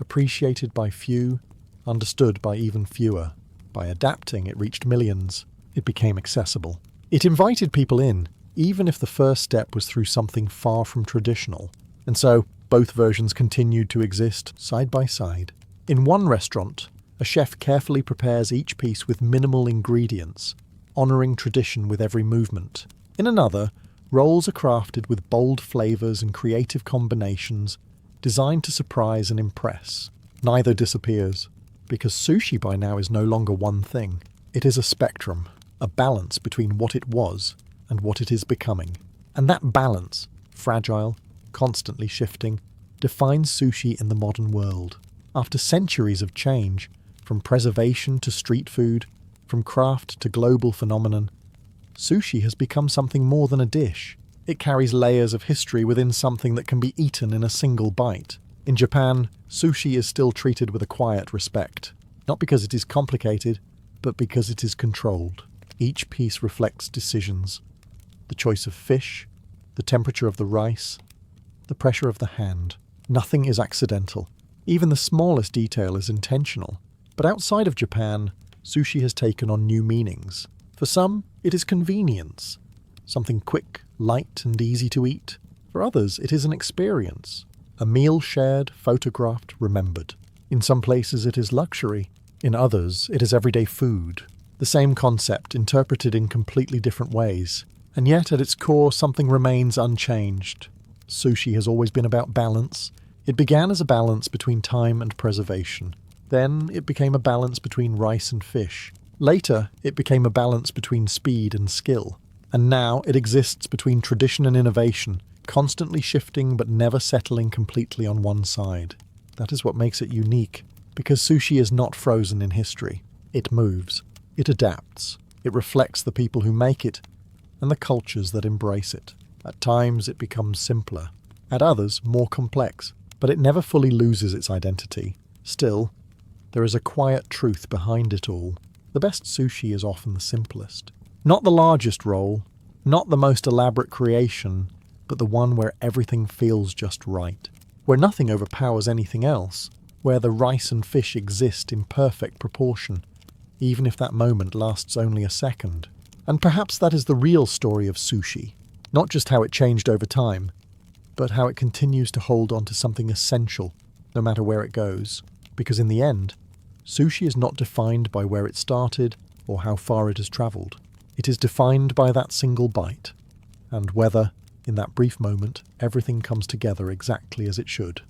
appreciated by few, understood by even fewer. By adapting, it reached millions. It became accessible. It invited people in, even if the first step was through something far from traditional. And so, both versions continued to exist side by side. In one restaurant, a chef carefully prepares each piece with minimal ingredients, honouring tradition with every movement. In another, rolls are crafted with bold flavours and creative combinations, designed to surprise and impress. Neither disappears, because sushi by now is no longer one thing. It is a spectrum, a balance between what it was and what it is becoming. And that balance, fragile, constantly shifting, defines sushi in the modern world. After centuries of change, From preservation to street food, from craft to global phenomenon, sushi has become something more than a dish. It carries layers of history within something that can be eaten in a single bite. In Japan, sushi is still treated with a quiet respect, not because it is complicated, but because it is controlled. Each piece reflects decisions. The choice of fish, the temperature of the rice, the pressure of the hand. Nothing is accidental. Even the smallest detail is intentional. But outside of Japan, sushi has taken on new meanings. For some, it is convenience, something quick, light, and easy to eat. For others, it is an experience, a meal shared, photographed, remembered. In some places, it is luxury. In others, it is everyday food. The same concept, interpreted in completely different ways. And yet, at its core, something remains unchanged. Sushi has always been about balance. It began as a balance between time and preservation. Then it became a balance between rice and fish. Later, it became a balance between speed and skill. And now it exists between tradition and innovation, constantly shifting but never settling completely on one side. That is what makes it unique, because sushi is not frozen in history. It moves. It adapts. It reflects the people who make it and the cultures that embrace it. At times it becomes simpler, at others more complex, but it never fully loses its identity. Still, there is a quiet truth behind it all. The best sushi is often the simplest. Not the largest roll, not the most elaborate creation, but the one where everything feels just right. Where nothing overpowers anything else. Where the rice and fish exist in perfect proportion, even if that moment lasts only a second. And perhaps that is the real story of sushi. Not just how it changed over time, but how it continues to hold on to something essential, no matter where it goes. Because in the end, sushi is not defined by where it started or how far it has travelled. It is defined by that single bite, and whether, in that brief moment, everything comes together exactly as it should.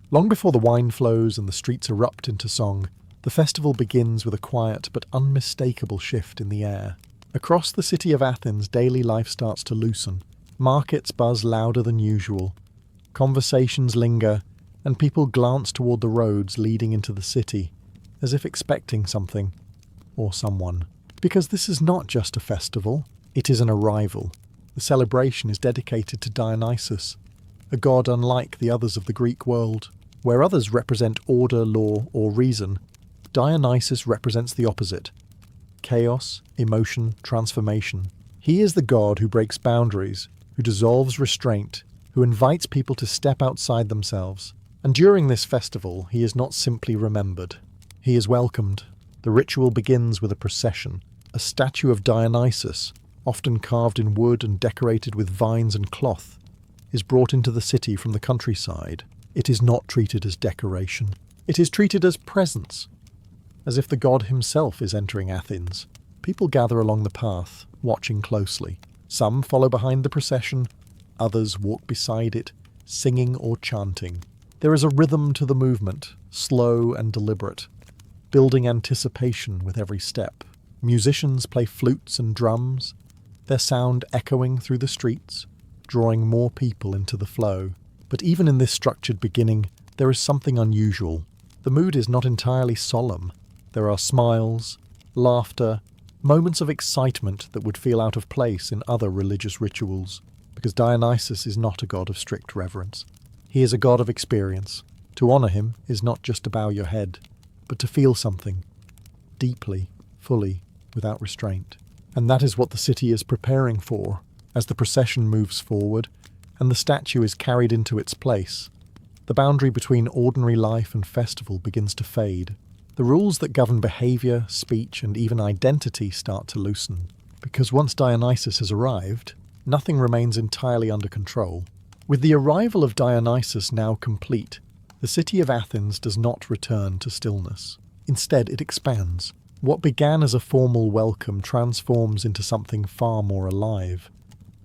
Long before the wine flows and the streets erupt into song, the festival begins with a quiet but unmistakable shift in the air. Across the city of Athens, daily life starts to loosen. Markets buzz louder than usual. Conversations linger, and people glance toward the roads leading into the city, as if expecting something, or someone. Because this is not just a festival, it is an arrival. The celebration is dedicated to Dionysus, a god unlike the others of the Greek world. Where others represent order, law, or reason, Dionysus represents the opposite: chaos, emotion, transformation. He is the god who breaks boundaries, who dissolves restraint, who invites people to step outside themselves. And during this festival, he is not simply remembered. He is welcomed. The ritual begins with a procession. A statue of Dionysus, often carved in wood and decorated with vines and cloth, is brought into the city from the countryside. It is not treated as decoration. It is treated as presence, as if the god himself is entering Athens. People gather along the path, watching closely. Some follow behind the procession, others walk beside it, singing or chanting. There is a rhythm to the movement, slow and deliberate, building anticipation with every step. Musicians play flutes and drums, their sound echoing through the streets, drawing more people into the flow. But even in this structured beginning, there is something unusual. The mood is not entirely solemn. There are smiles, laughter, moments of excitement that would feel out of place in other religious rituals, because Dionysus is not a god of strict reverence. He is a god of experience. To honour him is not just to bow your head, but to feel something, deeply, fully, without restraint. And that is what the city is preparing for, as the procession moves forward, and the statue is carried into its place. The boundary between ordinary life and festival begins to fade. The rules that govern behaviour, speech, and even identity start to loosen. Because once Dionysus has arrived, nothing remains entirely under control. With the arrival of Dionysus now complete, the city of Athens does not return to stillness. Instead, it expands. What began as a formal welcome transforms into something far more alive.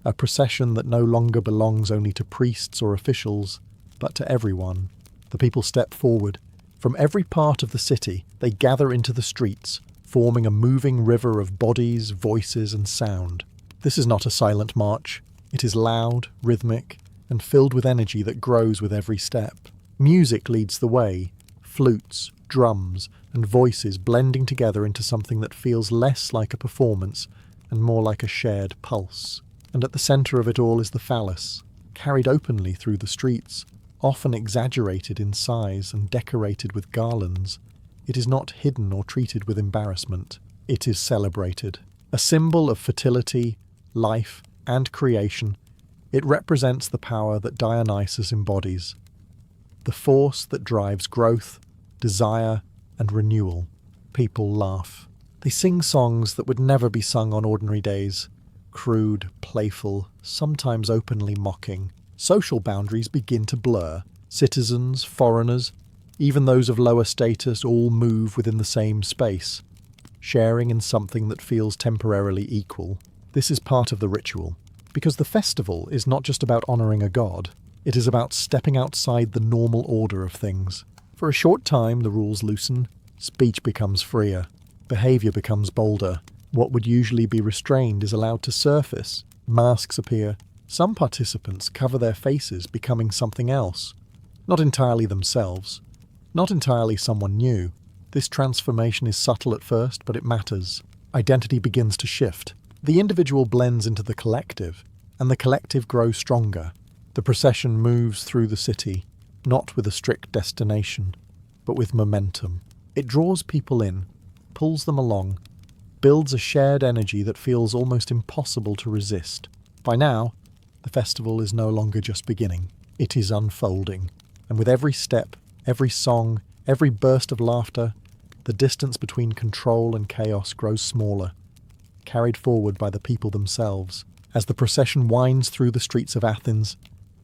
A procession that no longer belongs only to priests or officials, but to everyone. The people step forward. From every part of the city, they gather into the streets, forming a moving river of bodies, voices, and sound. This is not a silent march. It is loud, rhythmic, and filled with energy that grows with every step. Music leads the way, flutes, drums, and voices blending together into something that feels less like a performance and more like a shared pulse. And at the centre of it all is the phallus, carried openly through the streets, often exaggerated in size and decorated with garlands. It is not hidden or treated with embarrassment. It is celebrated. A symbol of fertility, life, and creation, it represents the power that Dionysus embodies, the force that drives growth, desire, and renewal. People laugh. They sing songs that would never be sung on ordinary days. Crude, playful, sometimes openly mocking. Social boundaries begin to blur. Citizens, foreigners, even those of lower status all move within the same space, sharing in something that feels temporarily equal. This is part of the ritual, because the festival is not just about honouring a god, it is about stepping outside the normal order of things. For a short time the rules loosen, speech becomes freer, behaviour becomes bolder. What would usually be restrained is allowed to surface, masks appear. Some participants cover their faces, becoming something else. Not entirely themselves. Not entirely someone new. This transformation is subtle at first, but it matters. Identity begins to shift. The individual blends into the collective, and the collective grows stronger. The procession moves through the city, not with a strict destination, but with momentum. It draws people in, pulls them along, builds a shared energy that feels almost impossible to resist. By now, the festival is no longer just beginning. It is unfolding. And with every step, every song, every burst of laughter, the distance between control and chaos grows smaller, carried forward by the people themselves. As the procession winds through the streets of Athens,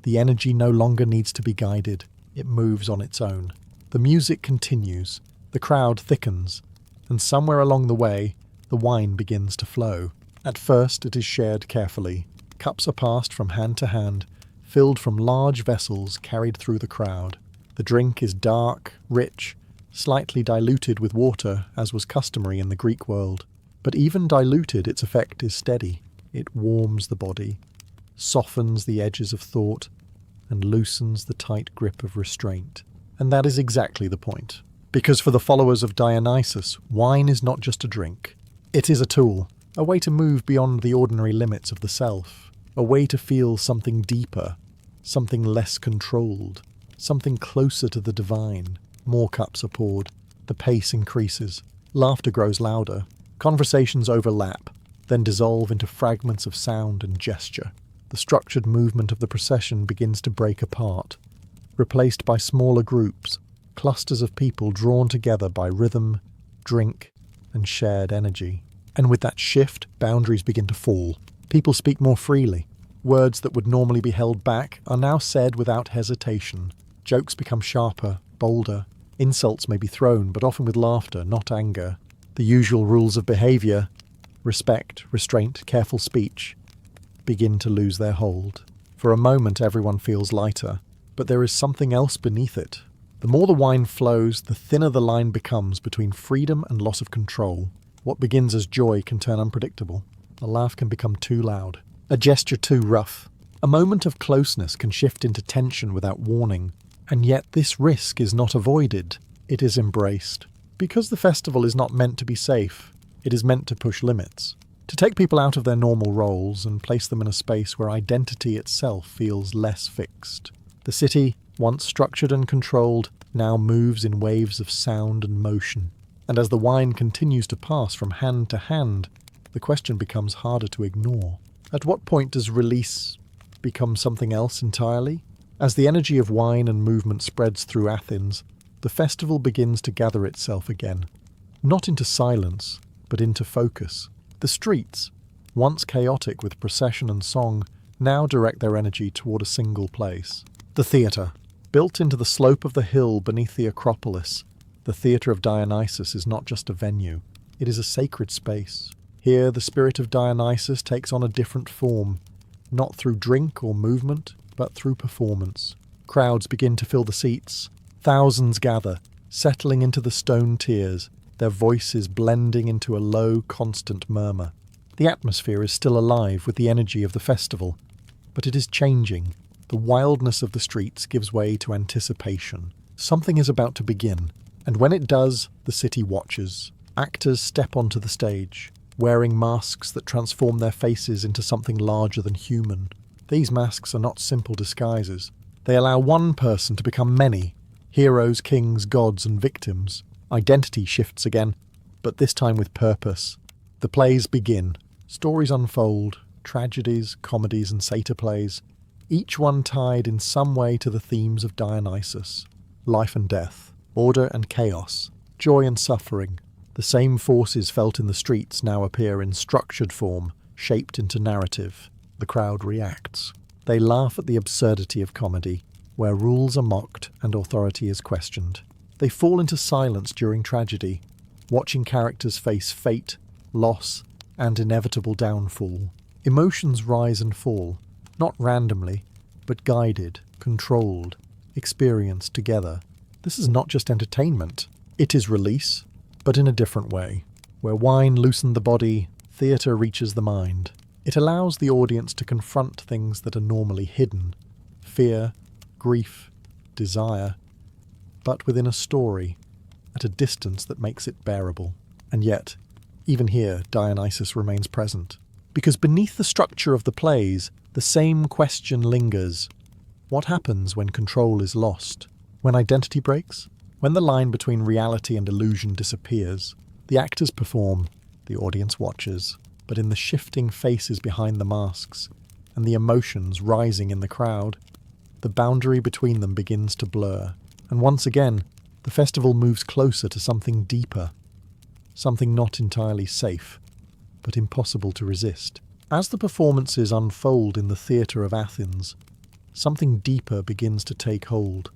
the energy no longer needs to be guided. It moves on its own. The music continues, the crowd thickens, and somewhere along the way, the wine begins to flow. At first it is shared carefully. Cups are passed from hand to hand, filled from large vessels carried through the crowd. The drink is dark, rich, slightly diluted with water, as was customary in the Greek world. But even diluted, its effect is steady. It warms the body, softens the edges of thought, and loosens the tight grip of restraint. And that is exactly the point. Because for the followers of Dionysus, wine is not just a drink. It is a tool, a way to move beyond the ordinary limits of the self, a way to feel something deeper, something less controlled, something closer to the divine. More cups are poured. The pace increases. Laughter grows louder. Conversations overlap, then dissolve into fragments of sound and gesture. The structured movement of the procession begins to break apart, replaced by smaller groups, clusters of people drawn together by rhythm, drink, and shared energy. And with that shift, boundaries begin to fall. People speak more freely. Words that would normally be held back are now said without hesitation. Jokes become sharper, bolder. Insults may be thrown, but often with laughter, not anger. The usual rules of behaviour, respect, restraint, careful speech, begin to lose their hold. For a moment everyone feels lighter, but there is something else beneath it. The more the wine flows, the thinner the line becomes between freedom and loss of control. What begins as joy can turn unpredictable. A laugh can become too loud. A gesture too rough. A moment of closeness can shift into tension without warning. And yet this risk is not avoided. It is embraced. Because the festival is not meant to be safe, it is meant to push limits. To take people out of their normal roles and place them in a space where identity itself feels less fixed. The city, once structured and controlled, now moves in waves of sound and motion. And as the wine continues to pass from hand to hand, the question becomes harder to ignore. At what point does release become something else entirely? As the energy of wine and movement spreads through Athens, the festival begins to gather itself again. Not into silence, but into focus. The streets, once chaotic with procession and song, now direct their energy toward a single place. The theatre. Built into the slope of the hill beneath the Acropolis, the Theatre of Dionysus is not just a venue. It is a sacred space. Here the spirit of Dionysus takes on a different form, not through drink or movement, but through performance. Crowds begin to fill the seats. Thousands gather, settling into the stone tiers, their voices blending into a low, constant murmur. The atmosphere is still alive with the energy of the festival, but it is changing. The wildness of the streets gives way to anticipation. Something is about to begin, and when it does, the city watches. Actors step onto the stage, wearing masks that transform their faces into something larger than human. These masks are not simple disguises. They allow one person to become many: heroes, kings, gods, and victims. Identity shifts again, but this time with purpose. The plays begin. Stories unfold, tragedies, comedies, and satyr plays, each one tied in some way to the themes of Dionysus. Life and death, order and chaos, joy and suffering. The same forces felt in the streets now appear in structured form, shaped into narrative. The crowd reacts. They laugh at the absurdity of comedy, where rules are mocked and authority is questioned. They fall into silence during tragedy, watching characters face fate, loss, and inevitable downfall. Emotions rise and fall, not randomly, but guided, controlled, experienced together. This is not just entertainment. It is release, but in a different way. Where wine loosened the body, theatre reaches the mind. It allows the audience to confront things that are normally hidden: fear, grief, desire, but within a story, at a distance that makes it bearable. And yet, even here, Dionysus remains present. Because beneath the structure of the plays, the same question lingers. What happens when control is lost? When identity breaks? When the line between reality and illusion disappears? The actors perform, the audience watches, but in the shifting faces behind the masks, and the emotions rising in the crowd, the boundary between them begins to blur. And once again, the festival moves closer to something deeper, something not entirely safe, but impossible to resist. As the performances unfold in the theatre of Athens, something deeper begins to take hold,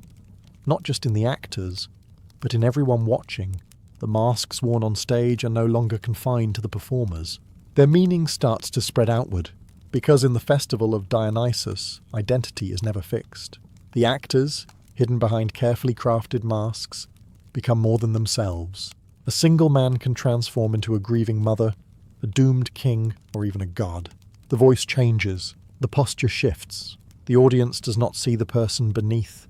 not just in the actors, but in everyone watching. The masks worn on stage are no longer confined to the performers. Their meaning starts to spread outward, because in the festival of Dionysus, identity is never fixed. The actors, hidden behind carefully crafted masks, become more than themselves. A single man can transform into a grieving mother, a doomed king, or even a god. The voice changes, the posture shifts. The audience does not see the person beneath.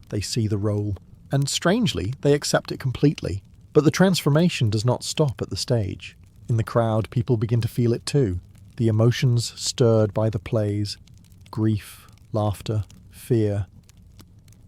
They see the role. And strangely, they accept it completely. But the transformation does not stop at the stage. In the crowd, people begin to feel it too. The emotions stirred by the plays, grief, laughter, fear,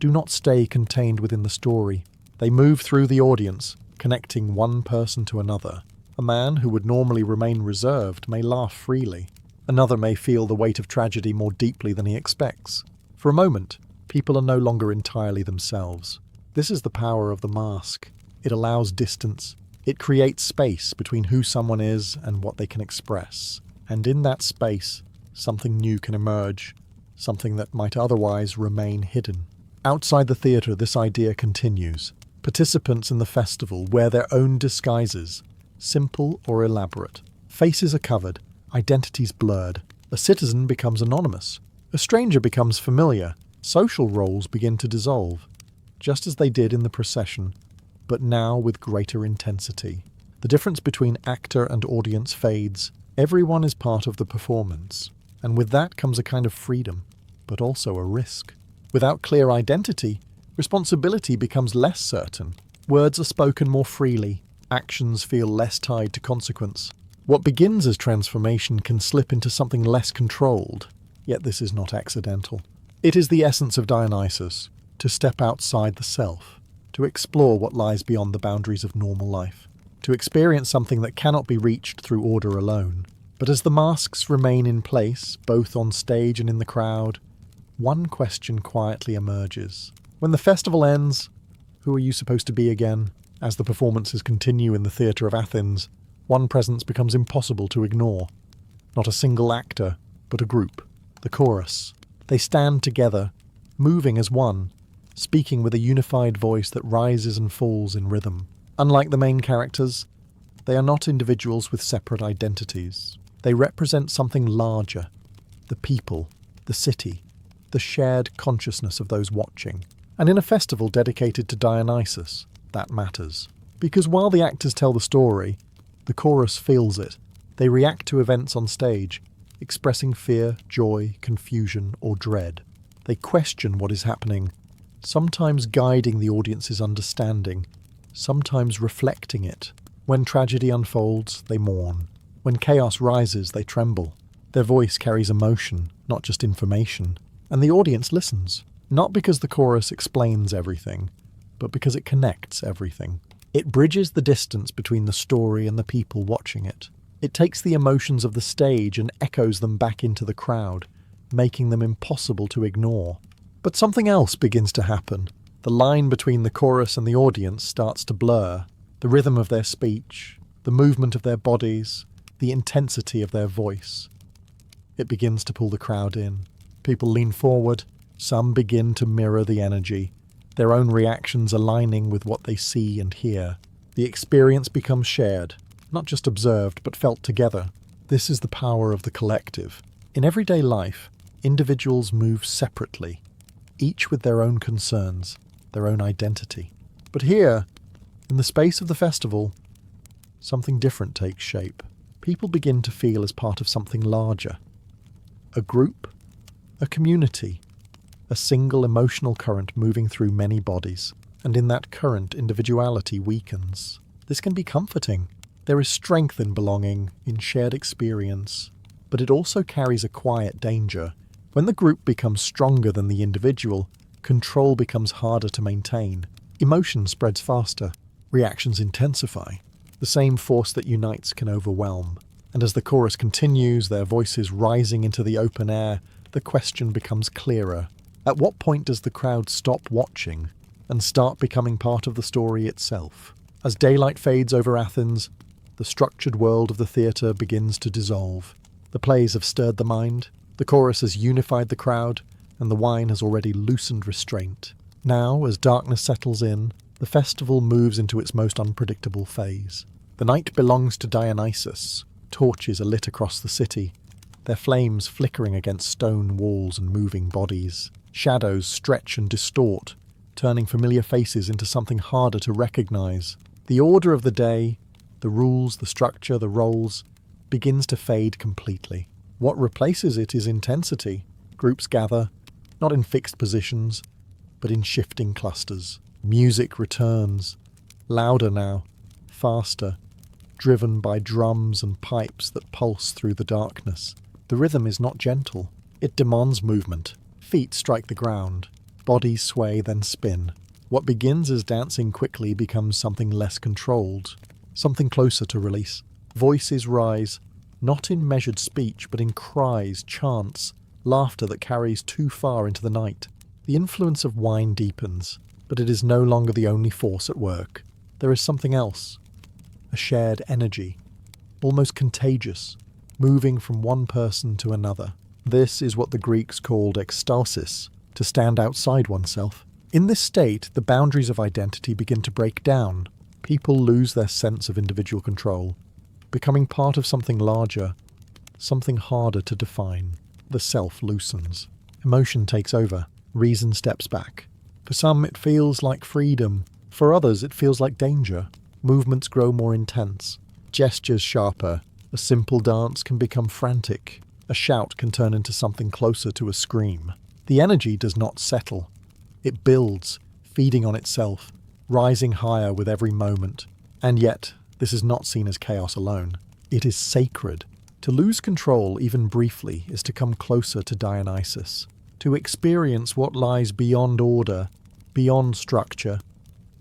do not stay contained within the story. They move through the audience, connecting one person to another. A man who would normally remain reserved may laugh freely. Another may feel the weight of tragedy more deeply than he expects. For a moment, people are no longer entirely themselves. This is the power of the mask. It allows distance. It creates space between who someone is and what they can express. And in that space, something new can emerge, something that might otherwise remain hidden. Outside the theatre, this idea continues. Participants in the festival wear their own disguises, simple or elaborate. Faces are covered, identities blurred. A citizen becomes anonymous. A stranger becomes familiar. Social roles begin to dissolve, just as they did in the procession, but now with greater intensity. The difference between actor and audience fades. Everyone is part of the performance, and with that comes a kind of freedom, but also a risk. Without clear identity, responsibility becomes less certain. Words are spoken more freely. Actions feel less tied to consequence. What begins as transformation can slip into something less controlled, yet this is not accidental. It is the essence of Dionysus, to step outside the self, to explore what lies beyond the boundaries of normal life, to experience something that cannot be reached through order alone. But as the masks remain in place, both on stage and in the crowd, one question quietly emerges. When the festival ends, who are you supposed to be again? As the performances continue in the theatre of Athens, one presence becomes impossible to ignore. Not a single actor, but a group, the chorus. They stand together, moving as one, speaking with a unified voice that rises and falls in rhythm. Unlike the main characters, they are not individuals with separate identities. They represent something larger, the people, the city, the shared consciousness of those watching. And in a festival dedicated to Dionysus, that matters. Because while the actors tell the story, the chorus feels it. They react to events on stage, expressing fear, joy, confusion, or dread. They question what is happening, sometimes guiding the audience's understanding, sometimes reflecting it. When tragedy unfolds, they mourn. When chaos rises, they tremble. Their voice carries emotion, not just information. And the audience listens, not because the chorus explains everything, but because it connects everything. It bridges the distance between the story and the people watching it. It takes the emotions of the stage and echoes them back into the crowd, making them impossible to ignore. But something else begins to happen. The line between the chorus and the audience starts to blur. The rhythm of their speech, the movement of their bodies, the intensity of their voice. It begins to pull the crowd in. People lean forward. Some begin to mirror the energy, their own reactions aligning with what they see and hear. The experience becomes shared, not just observed, but felt together. This is the power of the collective. In everyday life, individuals move separately, each with their own concerns, their own identity. But here, in the space of the festival, something different takes shape. People begin to feel as part of something larger. A group, a community, a single emotional current moving through many bodies. And in that current, individuality weakens. This can be comforting. There is strength in belonging, in shared experience, but it also carries a quiet danger. When the group becomes stronger than the individual, control becomes harder to maintain. Emotion spreads faster. Reactions intensify. The same force that unites can overwhelm. And as the chorus continues, their voices rising into the open air, the question becomes clearer. At what point does the crowd stop watching and start becoming part of the story itself? As daylight fades over Athens, the structured world of the theatre begins to dissolve. The plays have stirred the mind, the chorus has unified the crowd, and the wine has already loosened restraint. Now, as darkness settles in, the festival moves into its most unpredictable phase. The night belongs to Dionysus. Torches are lit across the city, their flames flickering against stone walls and moving bodies. Shadows stretch and distort, turning familiar faces into something harder to recognize. The order of the day, the rules, the structure, the roles, begins to fade completely. What replaces it is intensity. Groups gather, not in fixed positions, but in shifting clusters. Music returns, louder now, faster, driven by drums and pipes that pulse through the darkness. The rhythm is not gentle. It demands movement. Feet strike the ground. Bodies sway, then spin. What begins as dancing quickly becomes something less controlled, something closer to release. Voices rise, not in measured speech, but in cries, chants, laughter that carries too far into the night. The influence of wine deepens, but it is no longer the only force at work. There is something else. A shared energy, almost contagious, moving from one person to another. This is what the Greeks called ecstasis, to stand outside oneself. In this state, the boundaries of identity begin to break down. People lose their sense of individual control, becoming part of something larger, something harder to define. The self loosens. Emotion takes over. Reason steps back. For some, it feels like freedom. For others, it feels like danger. Movements grow more intense. Gestures sharper. A simple dance can become frantic. A shout can turn into something closer to a scream. The energy does not settle. It builds, feeding on itself, rising higher with every moment. And yet, this is not seen as chaos alone. It is sacred. To lose control, even briefly, is to come closer to Dionysus. To experience what lies beyond order, beyond structure,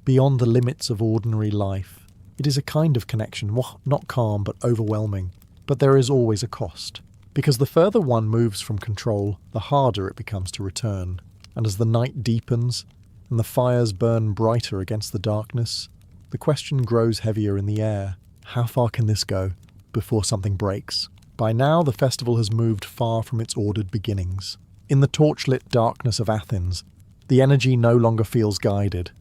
beyond the limits of ordinary life. It is a kind of connection, not calm but overwhelming. But there is always a cost. Because the further one moves from control, the harder it becomes to return. And as the night deepens, and the fires burn brighter against the darkness, the question grows heavier in the air. How far can this go, before something breaks? By now, the festival has moved far from its ordered beginnings. In the torchlit darkness of Athens, the energy no longer feels guided.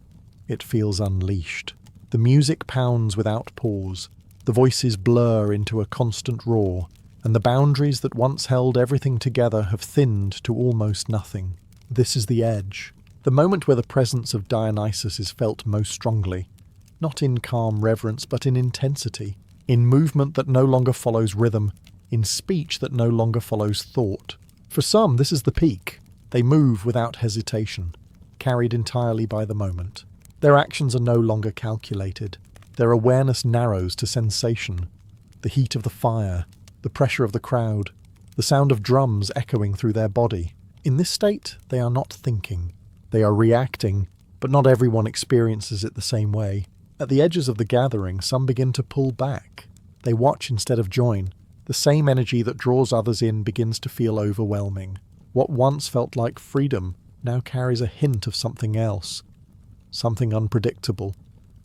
It feels unleashed. The music pounds without pause. The voices blur into a constant roar, and the boundaries that once held everything together have thinned to almost nothing. This is the edge. The moment where the presence of Dionysus is felt most strongly. Not in calm reverence, but in intensity. In movement that no longer follows rhythm. In speech that no longer follows thought. For some, this is the peak. They move without hesitation, carried entirely by the moment. Their actions are no longer calculated. Their awareness narrows to sensation, the heat of the fire, the pressure of the crowd, the sound of drums echoing through their body. In this state, they are not thinking. They are reacting, but not everyone experiences it the same way. At the edges of the gathering, some begin to pull back. They watch instead of join. The same energy that draws others in begins to feel overwhelming. What once felt like freedom now carries a hint of something else, something unpredictable,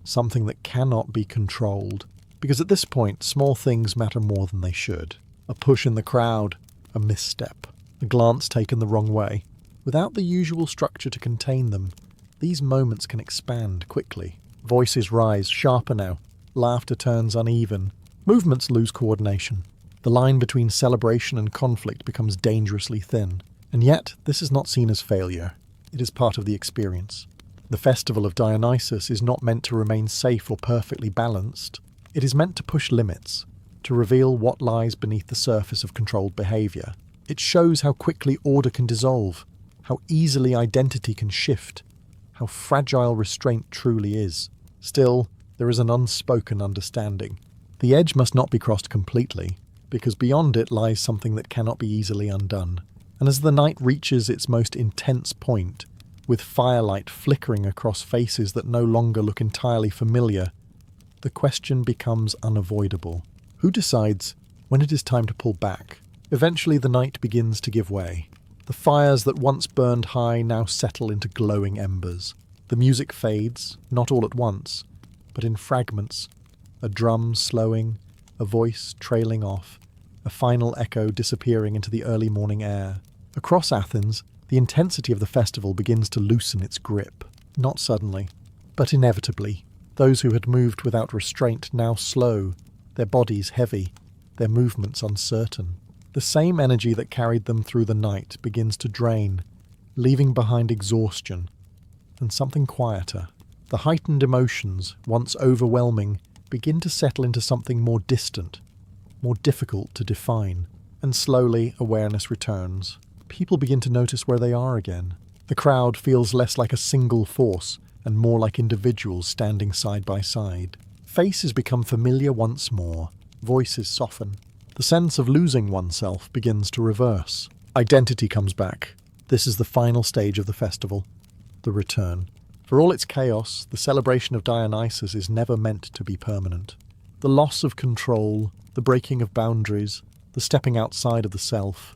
something that cannot be controlled. Because at this point, small things matter more than they should. A push in the crowd, a misstep, a glance taken the wrong way. Without the usual structure to contain them, these moments can expand quickly. Voices rise sharper now. Laughter turns uneven. Movements lose coordination. The line between celebration and conflict becomes dangerously thin. And yet, this is not seen as failure. It is part of the experience. The festival of Dionysus is not meant to remain safe or perfectly balanced. It is meant to push limits, to reveal what lies beneath the surface of controlled behaviour. It shows how quickly order can dissolve, how easily identity can shift, how fragile restraint truly is. Still, there is an unspoken understanding. The edge must not be crossed completely, because beyond it lies something that cannot be easily undone. And as the night reaches its most intense point, with firelight flickering across faces that no longer look entirely familiar, the question becomes unavoidable. Who decides when it is time to pull back? Eventually the night begins to give way. The fires that once burned high now settle into glowing embers. The music fades, not all at once, but in fragments. A drum slowing, a voice trailing off, a final echo disappearing into the early morning air. Across Athens, the intensity of the festival begins to loosen its grip. Not suddenly, but inevitably. Those who had moved without restraint now slow, their bodies heavy, their movements uncertain. The same energy that carried them through the night begins to drain, leaving behind exhaustion and something quieter. The heightened emotions, once overwhelming, begin to settle into something more distant, more difficult to define, and slowly awareness returns. People begin to notice where they are again. The crowd feels less like a single force and more like individuals standing side by side. Faces become familiar once more. Voices soften. The sense of losing oneself begins to reverse. Identity comes back. This is the final stage of the festival, the return. For all its chaos, the celebration of Dionysus is never meant to be permanent. The loss of control, the breaking of boundaries, the stepping outside of the self,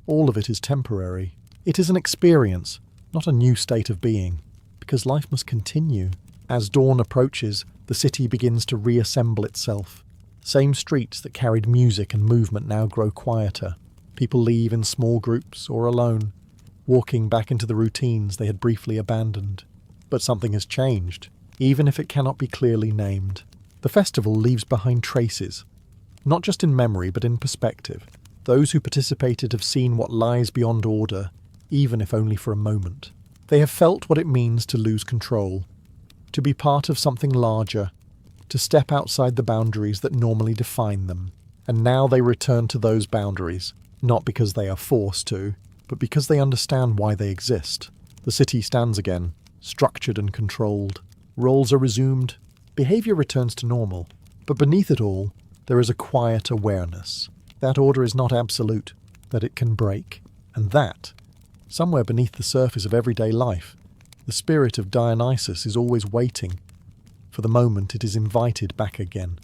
all of it is temporary. It is an experience, not a new state of being, because life must continue. As dawn approaches, the city begins to reassemble itself. Same streets that carried music and movement now grow quieter. People leave in small groups or alone, walking back into the routines they had briefly abandoned. But something has changed, even if it cannot be clearly named. The festival leaves behind traces, not just in memory but in perspective. Those who participated have seen what lies beyond order, even if only for a moment. They have felt what it means to lose control, to be part of something larger, to step outside the boundaries that normally define them. And now they return to those boundaries, not because they are forced to, but because they understand why they exist. The city stands again, structured and controlled. Roles are resumed, behaviour returns to normal. But beneath it all, there is a quiet awareness. That order is not absolute, that it can break, and that, somewhere beneath the surface of everyday life, the spirit of Dionysus is always waiting for the moment it is invited back again.